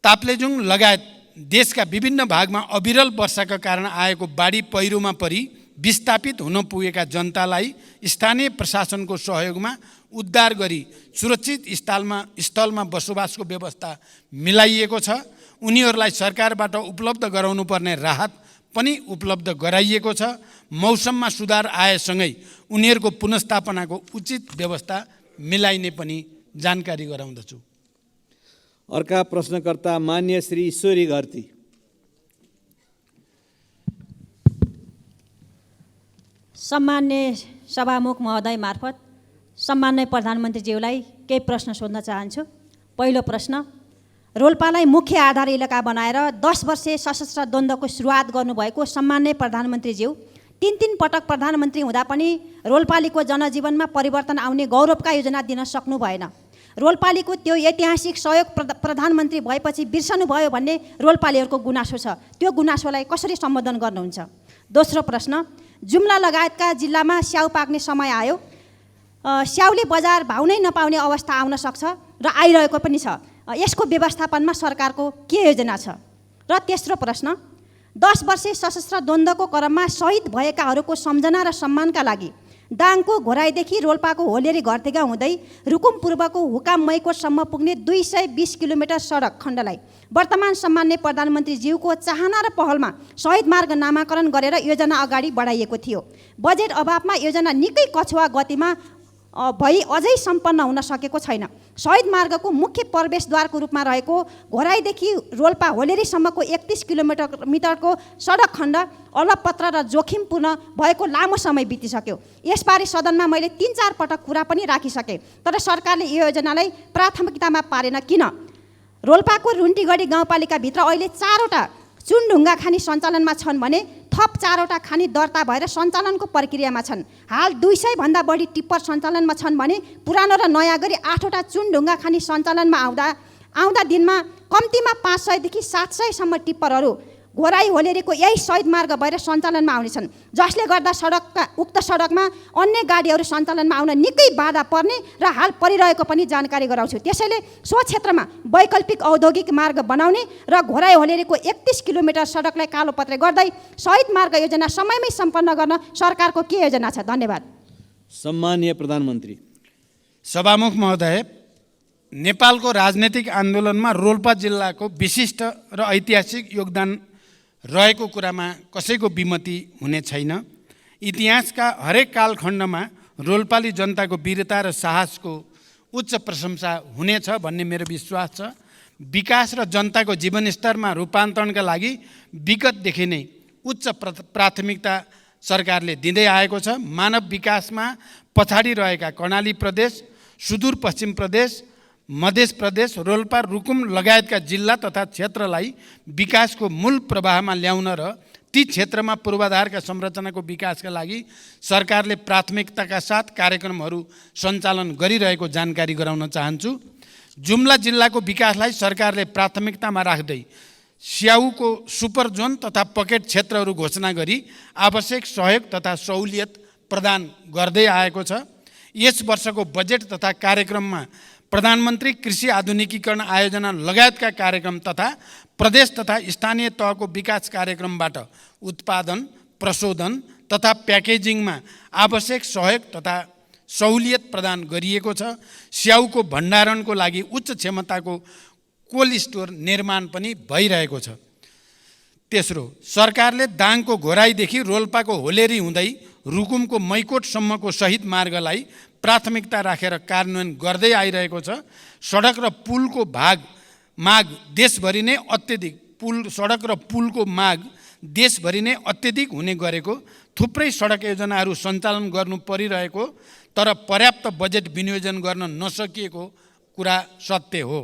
ताप्लेजुङ लगायत देशका विभिन्न भागमा अविरल वर्षाका कारण आएको बाढी पहिरोमा परि विस्थापित हुन पुगेका जनतालाई स्थानीय प्रशासनको सहयोगमा उद्धार गरी सुरक्षित स्थलमा बसोबासको व्यवस्था मिलाइएको छ। उनीहरूलाई सरकारबाट उपलब्ध गराउनुपर्ने राहत पनि उपलब्ध गराइएको छ। मौसममा सुधार आएसँगै उनीहरूको पुनर्स्थापनाको उचित व्यवस्था मिलाइने पनि जानकारी गराउँदछु। अर्का प्रश्नकर्ता मान्य श्री ईश्वरी घरती। सम्मान्य सभामुख महोदय मार्फत सम्मान्य प्रधानमन्त्रीज्यूलाई केही प्रश्न सोध्न चाहन्छु। पहिलो प्रश्न, रोल्पालाई मुख्य आधार इलाका बनाएर 10 वर्षे सशस्त्र द्वन्द्वको सुरुवात गर्नुभएको सम्मान्य प्रधानमन्त्रीज्यू 3 पटक प्रधानमन्त्री हुँदा पनि रोल्पालीको जनजीवनमा परिवर्तन आउने गौरवका योजना दिन सक्नु भएन। रोल्पालीको त्यो ऐतिहासिक सहयोग प्रधानमन्त्री भएपछि बिर्सनुभयो भन्ने रोल्पालीहरूको गुनासो छ। त्यो गुनासोलाई कसरी सम्बोधन गर्नुहुन्छ? दोस्रो प्रश्न, जुम्ला लगायतका जिल्लामा स्याउ पाक्ने समय आयो। स्याउले बजार भाउ नै नपाउने अवस्था आउन सक्छ र आइरहेको पनि छ। यसको व्यवस्थापनमा सरकारको के योजना छ? र तेस्रो प्रश्न, 10 वर्षे सशस्त्र द्वन्द्वको क्रममा शहीद भएकाहरूको सम्झना र सम्मानका लागि दाङको घोराईदेखि रोल्पाको होलेरी घरतेगा हुँदै रुकुम पूर्वको हुकाम मैकोटसम्म पुग्ने 220 किलोमिटर सडक खण्डलाई वर्तमान सम्मान्य प्रधानमन्त्रीज्यूको चाहना र पहलमा शहीद मार्ग नामाकरण गरेर योजना अगाडि बढाइएको थियो। बजेट अभावमा योजना निकै कछुवा गतिमा भई अझै सम्पन्न हुन सकेको छैन। शहीद मार्गको मुख्य प्रवेशद्वारको रूपमा रहेको घोराईदेखि रोल्पा होलेरीसम्मको 31 किलोमिटरको सडक खण्ड अलपत्र र जोखिमपूर्ण भएको लामो समय बितिसक्यो। यसबारे सदनमा मैले 3-4 पटक कुरा पनि राखिसकेँ, तर सरकारले यो योजनालाई प्राथमिकतामा पारेन। किन? रोल्पाको रुन्टीगढी गाउँपालिकाभित्र अहिले 4वटा चुनढुङ्गा खानी सञ्चालनमा छन् भने थप 4वटा खानी दर्ता भएर सञ्चालनको प्रक्रियामा छन्। हाल 200 भन्दा बढी टिप्पर सञ्चालनमा छन् भने पुरानो र नयाँ गरी 8वटा चुनढुङ्गा खानी सञ्चालनमा आउँदा दिनमा कम्तीमा 500 देखि 700 सम्म टिप्परहरू घोराई होलेरीको यही शहीद मार्ग भएर सञ्चालनमा आउनेछन्, जसले गर्दा उक्त सडकमा अन्य गाडीहरू सञ्चालनमा आउन निकै बाधा पर्ने र हाल परिरहेको पनि जानकारी गराउँछु। त्यसैले सो क्षेत्रमा वैकल्पिक औद्योगिक मार्ग बनाउने र घोराई होलेरीको 31 किलोमिटर सडकलाई कालोपत्रे गर्दै शहीद मार्ग योजना समयमै सम्पन्न गर्न सरकारको के योजना छ? धन्यवाद। सम्माननीय प्रधानमन्त्री। सभामुख महोदय, नेपालको राजनैतिक आन्दोलनमा रोल्पा जिल्लाको विशिष्ट र ऐतिहासिक योगदान रहेको कुरामा कसैको विमति हुने छैन। इतिहासका हरेक कालखण्डमा रोल्पाली जनताको वीरता र साहसको उच्च प्रशंसा हुनेछ भन्ने मेरो विश्वास छ। विकास र जनताको जीवनस्तरमा रूपान्तरणका लागि विगतदेखि नै उच्च प्राथमिकता सरकारले दिँदै आएको छ। मानव विकासमा पछाडि रहेका कर्णाली प्रदेश, सुदूरपश्चिम प्रदेश, मध्य प्रदेश, रोल्पा, रुकुम लगायतका जिल्ला तथा क्षेत्रलाई विकासको मूल प्रवाहमा ल्याउन र ती क्षेत्रमा पूर्वाधारका संरचनाको विकासका लागि सरकारले प्राथमिकताका साथ कार्यक्रमहरू सञ्चालन गरिरहेको जानकारी गराउन चाहन्छु। जुम्ला जिल्लाको विकासलाई सरकारले प्राथमिकतामा राख्दै स्याउको सुपर जोन तथा पकेट क्षेत्रहरू घोषणा गरी आवश्यक सहयोग तथा सहुलियत प्रदान गर्दै आएको छ। यस वर्षको बजेट तथा कार्यक्रममा प्रधानमन्त्री कृषि आधुनिकीकरण आयोजना लगायतका कार्यक्रम तथा प्रदेश तथा स्थानीय तहको विकास कार्यक्रमबाट उत्पादन, प्रशोधन तथा प्याकेजिङमा आवश्यक सहयोग तथा सहुलियत प्रदान गरिएको छ। स्याउको भण्डारणको लागि उच्च क्षमताको कोल्ड स्टोर निर्माण पनि भइरहेको छ। तेस्रो, सरकारले दाङको घोराईदेखि रोल्पाको होलेरी हुँदै रुकुमको मैकोटसम्मको शहीद मार्गलाई प्राथमिकता राखेर कार्यान्वयन गर्दै आइरहेको छ। सडक र पुलको माग देशभरि नै अत्यधिक हुने गरेको, थुप्रै सडक योजनाहरू सञ्चालन गर्नु परिरहेको तर पर्याप्त बजेट विनियोजन गर्न नसकिएको कुरा सत्य हो।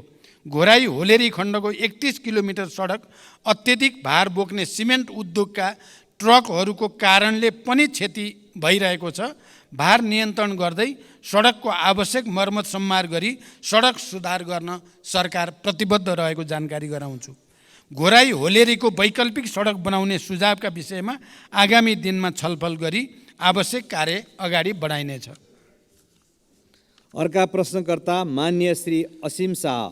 घोराई होलेरी खण्डको 31 किलोमिटर सडक अत्यधिक भार बोक्ने सिमेन्ट उद्योगका ट्रकहरूको कारणले पनि क्षति भइरहेको छ। भार नियन्त्रण गर्दै सडकको आवश्यक मर्मत सम्मार गरी सडक सुधार गर्न सरकार प्रतिबद्ध रहेको जानकारी गराउँछु। घोराई होलेरीको वैकल्पिक सडक बनाउने सुझावका विषयमा आगामी दिनमा छलफल गरी आवश्यक कार्य अगाडि बढाइनेछ। अर्का प्रश्नकर्ता माननीय श्री असीम शाह।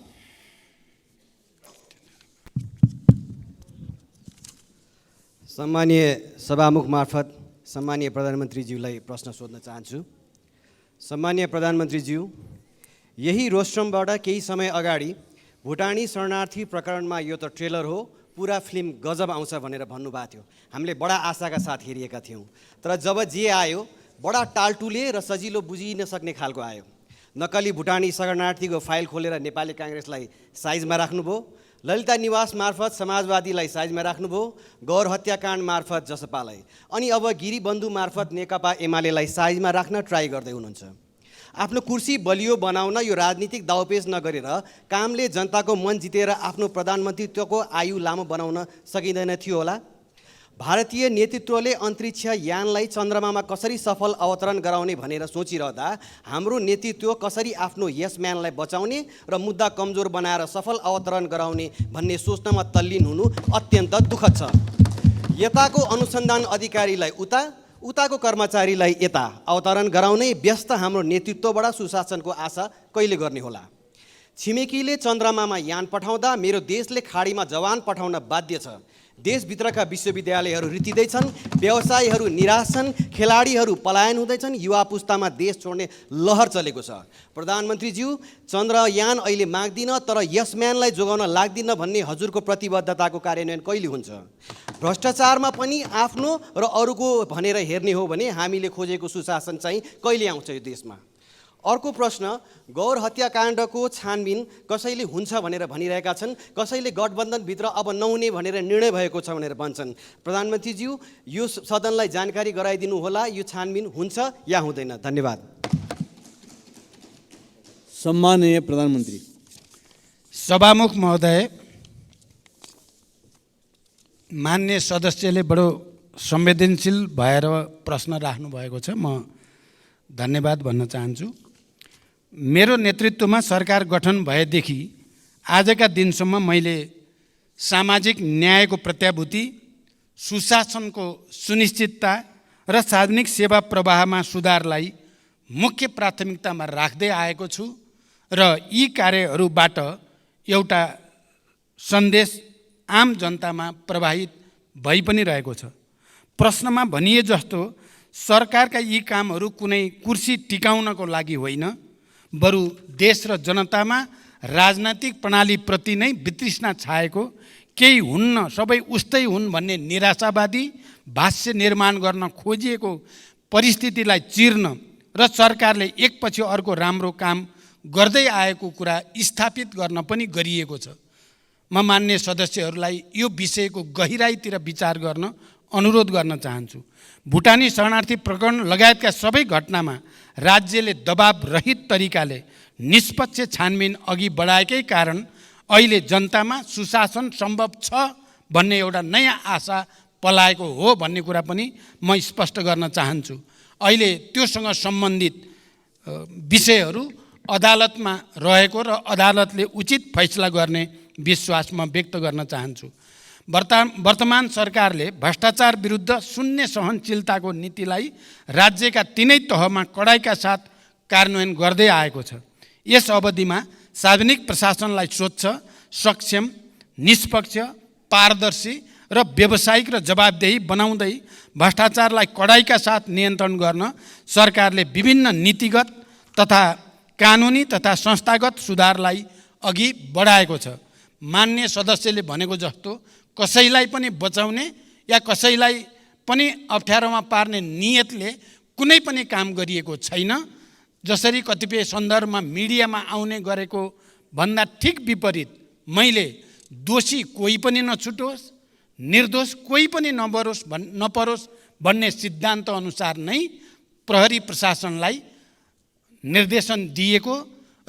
सम्मानीय सभामुख मार्फत सम्मानीय प्रधानमन्त्रीज्यूलाई प्रश्न सोध्न चाहन्छु। सम्मानीय प्रधानमन्त्रीज्यू, यही रोस्ट्रमबाट केही समय अगाडि भुटानी शरणार्थी प्रकरणमा यो त ट्रेलर हो, पुरा फिल्म गजब आउँछ भनेर भन्नुभएको थियो। हामीले बडा आशाका साथ हेरिएका थियौँ, तर जब जे आयो बडा टालटुले र सजिलो बुझिन सक्ने खालको आयो। नक्कली भुटानी शरणार्थीको फाइल खोलेर नेपाली काङ्ग्रेसलाई साइजमा राख्नुभयो, ललिता निवास मार्फत समाजवादीलाई साइजमा राख्नुभयो, गौर हत्याकाण्ड मार्फत जसपालाई, अनि अब गिरिबन्धु मार्फत नेकपा एमालेलाई साइजमा राख्न ट्राई गर्दै हुनुहुन्छ। आफ्नो कुर्सी बलियो बनाउन यो राजनीतिक दाउपेच नगरेर कामले जनताको मन जितेर आफ्नो प्रधानमन्त्रीत्वको आयु लामो बनाउन सकिँदैन थियो होला। भारतीय नेतृत्वले अन्तरिक्ष यानलाई चन्द्रमामा कसरी सफल अवतरण गराउने भनेर सोचिरहँदा हाम्रो नेतृत्व कसरी आफ्नो यस म्यानलाई बचाउने र मुद्दा कमजोर बनाएर सफल अवतरण गराउने भन्ने सोच्नमा तल्लीन हुनु अत्यन्त दुःखद छ। यताको अनुसन्धान अधिकारीलाई उताको कर्मचारीलाई यता अवतरण गराउने व्यस्त हाम्रो नेतृत्वबाट सुशासनको आशा कहिले गर्ने होला? छिमेकीले चन्द्रमामा यान पठाउँदा मेरो देशले खाडीमा जवान पठाउन बाध्य छ। देशभित्रका विश्वविद्यालयहरू रित्तिँदैछन्, व्यवसायीहरू निराश छन्, खेलाडीहरू पलायन हुँदैछन्, युवा पुस्तामा देश छोड्ने लहर चलेको छ। प्रधानमन्त्रीज्यू, चन्द्रयान अहिले माग्दिन तर यस म्यानलाई जोगाउन लाग्दिन भन्ने हजुरको प्रतिबद्धताको कार्यान्वयन कहिले हुन्छ? भ्रष्टाचारमा पनि आफ्नो र अरूको भनेर हेर्ने हो भने हामीले खोजेको सुशासन चाहिँ कहिले आउँछ यो देशमा? अर्को प्रश्न, गौर हत्याकाण्डको छानबिन कसैले हुन्छ भनेर भनिरहेका छन्, कसैले गठबन्धनभित्र अब नहुने भनेर निर्णय भएको छ भनेर भन्छन्। प्रधानमन्त्रीज्यू, यो सदनलाई जानकारी गराइदिनु होला, यो छानबिन हुन्छ या हुँदैन? धन्यवाद। सम्माननीय प्रधानमन्त्री। सभामुख महोदय, मान्य सदस्यले बडो संवेदनशील भएर प्रश्न राख्नु भएको छ, म धन्यवाद भन्न चाहन्छु। मेरो नेतृत्वमा सरकार गठन भएदेखि आजका दिनसम्म मैले सामाजिक न्यायको प्रत्याभूति, सुशासनको सुनिश्चितता र सार्वजनिक सेवा प्रवाहमा सुधारलाई मुख्य प्राथमिकतामा राख्दै आएको छु र यी कार्यहरूबाट एउटा सन्देश आम जनतामा प्रवाहित भइ पनि रहेको छ। प्रश्नमा भनिए जस्तो सरकारका यी कामहरू कुनै कुर्सी टिकाउनको लागि होइन, बरु देश र जनतामा राजनैतिक प्रणालीप्रति नै वितृष्णा छाएको, केही हुन्न सबै उस्तै हुन् भन्ने निराशावादी भाष्य निर्माण गर्न खोजिएको परिस्थितिलाई चिर्न र सरकारले एकपछि अर्को राम्रो काम गर्दै आएको कुरा स्थापित गर्न पनि गरिएको छ। म मान्य सदस्यहरूलाई यो विषयको गहिराईतिर विचार गर्न अनुरोध गर्न चाहन्छु। भुटानी शरणार्थी प्रकरण लगायतका सबै घटनामा राज्यले दबाब रहित तरिकाले निष्पक्ष छानबिन अघि बढाएकै कारण अहिले जनतामा सुशासन सम्भव छ भन्ने एउटा नयाँ आशा पलाएको हो भन्ने कुरा पनि म स्पष्ट गर्न चाहन्छु। अहिले त्योसँग सम्बन्धित विषयहरू अदालतमा रहेको र अदालतले उचित फैसला गर्ने विश्वास म व्यक्त गर्न चाहन्छु। वर्तमान सरकारले भ्रष्टाचार विरुद्ध शून्य सहनशीलताको नीतिलाई राज्यका तीनै तहमा कडाइका साथ कार्यान्वयन गर्दै आएको छ। यस अवधिमा सार्वजनिक प्रशासनलाई स्वच्छ, सक्षम, निष्पक्ष, पारदर्शी र व्यावसायिक र जवाबदेही बनाउँदै भ्रष्टाचारलाई कडाइका साथ नियन्त्रण गर्न सरकारले विभिन्न नीतिगत तथा कानुनी तथा संस्थागत सुधारलाई अघि बढाएको छ। मान्य सदस्यले भनेको जस्तो कसैलाई पनि बचाउने या कसैलाई पनि अप्ठ्यारोमा पार्ने नियतले कुनै पनि काम गरिएको छैन। जसरी कतिपय सन्दर्भमा मिडियामा आउने गरेको भन्दा ठिक विपरीत मैले दोषी कोही पनि नछुटोस्, निर्दोष कोही पनि नपरोस् भन्ने सिद्धान्त अनुसार नै प्रहरी प्रशासनलाई निर्देशन दिएको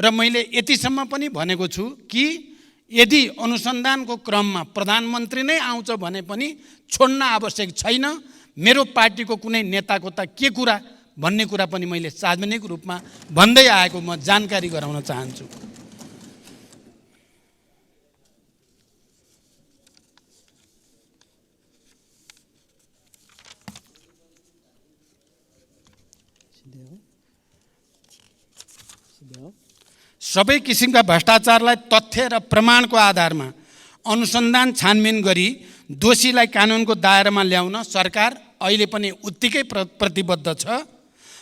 र मैले यतिसम्म पनि भनेको छु कि यदि अनुसन्धानको क्रममा प्रधानमन्त्री नै आउँछ भने पनि छोड्न आवश्यक छैन। मेरो पार्टीको कुनै नेताको त के कुरा भन्ने कुरा पनि मैले सार्वजनिक रूपमा भन्दै आएको म जानकारी गराउन चाहन्छु। सबै किसिमका भ्रष्टाचारलाई तथ्य र प्रमाणको आधारमा अनुसन्धान छानबिन गरी दोषीलाई कानुनको दायरामा ल्याउन सरकार अहिले पनि उत्तिकै प्रतिबद्ध छ।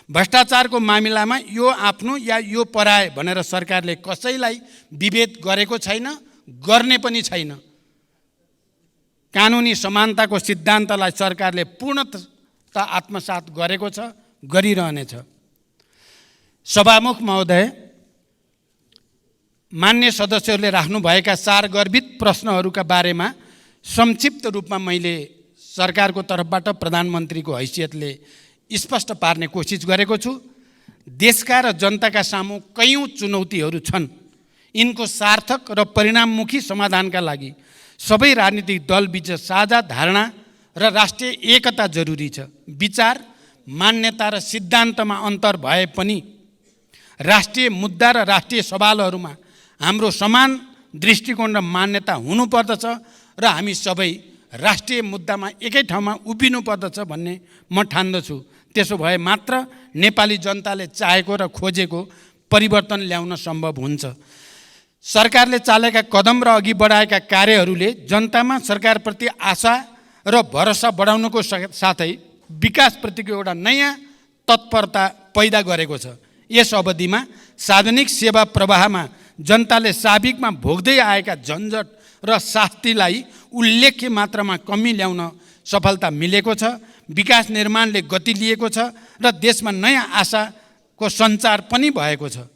भ्रष्टाचारको मामिलामा यो आफ्नो या यो पराए भनेर सरकारले कसैलाई विभेद गरेको छैन, गर्ने पनि छैन। कानुनी समानताको सिद्धान्तलाई सरकारले पूर्णतः आत्मसात गरेको छ, गरिरहनेछ। सभामुख महोदय, मान्य सदस्यहरूले राख्नुभएका सारगर्भित प्रश्नहरूका बारेमा संक्षिप्त रूपमा मैले सरकारको तर्फबाट प्रधानमन्त्रीको हैसियतले स्पष्ट पार्ने कोसिस गरेको छु। देशका र जनताका सामु कयौँ चुनौतीहरू छन्। यिनको सार्थक र परिणाममुखी समाधानका लागि सबै राजनीतिक दलबीच साझा धारणा र राष्ट्रिय एकता जरुरी छ। विचार, मान्यता र सिद्धान्तमा अन्तर भए पनि राष्ट्रिय मुद्दा र राष्ट्रिय सवालहरूमा हाम्रो समान दृष्टिकोण र मान्यता हुनुपर्दछ र हामी सबै राष्ट्रिय मुद्दामा एकै ठाउँमा उभिनुपर्दछ भन्ने म ठान्दछु। त्यसो भए मात्र नेपाली जनताले चाहेको र खोजेको परिवर्तन ल्याउन सम्भव हुन्छ। सरकारले चालेका कदम र अघि बढाएका कार्यहरूले जनतामा सरकारप्रति आशा र भरोसा बढाउनुको साथै विकासप्रतिको एउटा नयाँ तत्परता पैदा गरेको छ। यस अवधिमा सार्वजनिक सेवा प्रवाहमा जनताले साविकमा भोग्दै आएका झन्झट र शास्तिलाई उल्लेख्य मात्रामा कमी ल्याउन सफलता मिलेको छ। विकास निर्माणले गति लिएको छ र देशमा नयाँ आशाको सञ्चार पनि भएको छ।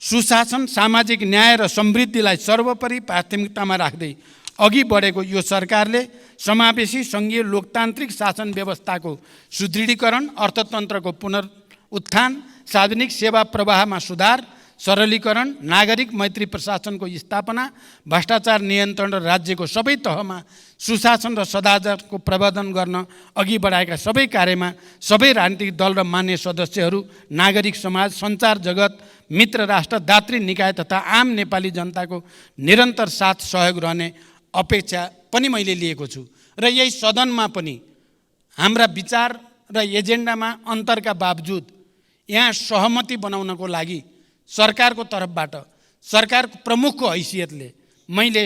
सुशासन, सामाजिक न्याय र समृद्धिलाई सर्वोपरि प्राथमिकतामा राख्दै अघि बढेको यो सरकारले समावेशी सङ्घीय लोकतान्त्रिक शासन व्यवस्थाको सुदृढीकरण, अर्थतन्त्रको पुनरुत्थान, सार्वजनिक सेवा प्रवाहमा सुधार, सरलीकरण, नागरिक मैत्री प्रशासनको स्थापना, भ्रष्टाचार नियन्त्रण र राज्यको सबै तहमा सुशासन र सदाचारको प्रवर्धन गर्न अघि बढाएका सबै कार्यमा सबै राजनीतिक दल र मान्य सदस्यहरू, नागरिक समाज, सञ्चार जगत, मित्र राष्ट्र, दात्री निकाय तथा आम नेपाली जनताको निरन्तर साथ सहयोग रहने अपेक्षा पनि मैले लिएको छु। र यही सदनमा पनि हाम्रा विचार र एजेन्डामा अन्तरका बावजुद यहाँ सहमति बनाउनको लागि सरकारको तर्फबाट, सरकारको प्रमुखको हैसियतले मैले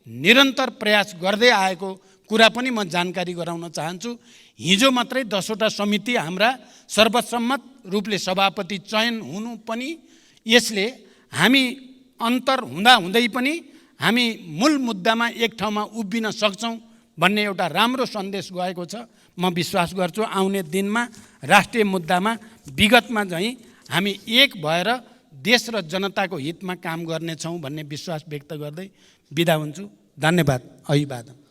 निरन्तर प्रयास गर्दै आएको कुरा पनि म जानकारी गराउन चाहन्छु। हिजो मात्रै 10वटा समिति हाम्रा सर्वसम्मत रूपले सभापति चयन हुनु पनि यसले हामी अन्तर हुँदै पनि हामी मूल मुद्दामा एक ठाउँमा उभिन सक्छौँ भन्ने एउटा राम्रो सन्देश गएको छ। म विश्वास गर्छु आउने दिनमा राष्ट्रिय मुद्दामा विगतमा झैँ हामी एक भएर देश र जनताको हितमा काम गर्नेछौँ भन्ने विश्वास व्यक्त गर्दै बिदा हुन्छु। धन्यवाद। अभिवादन।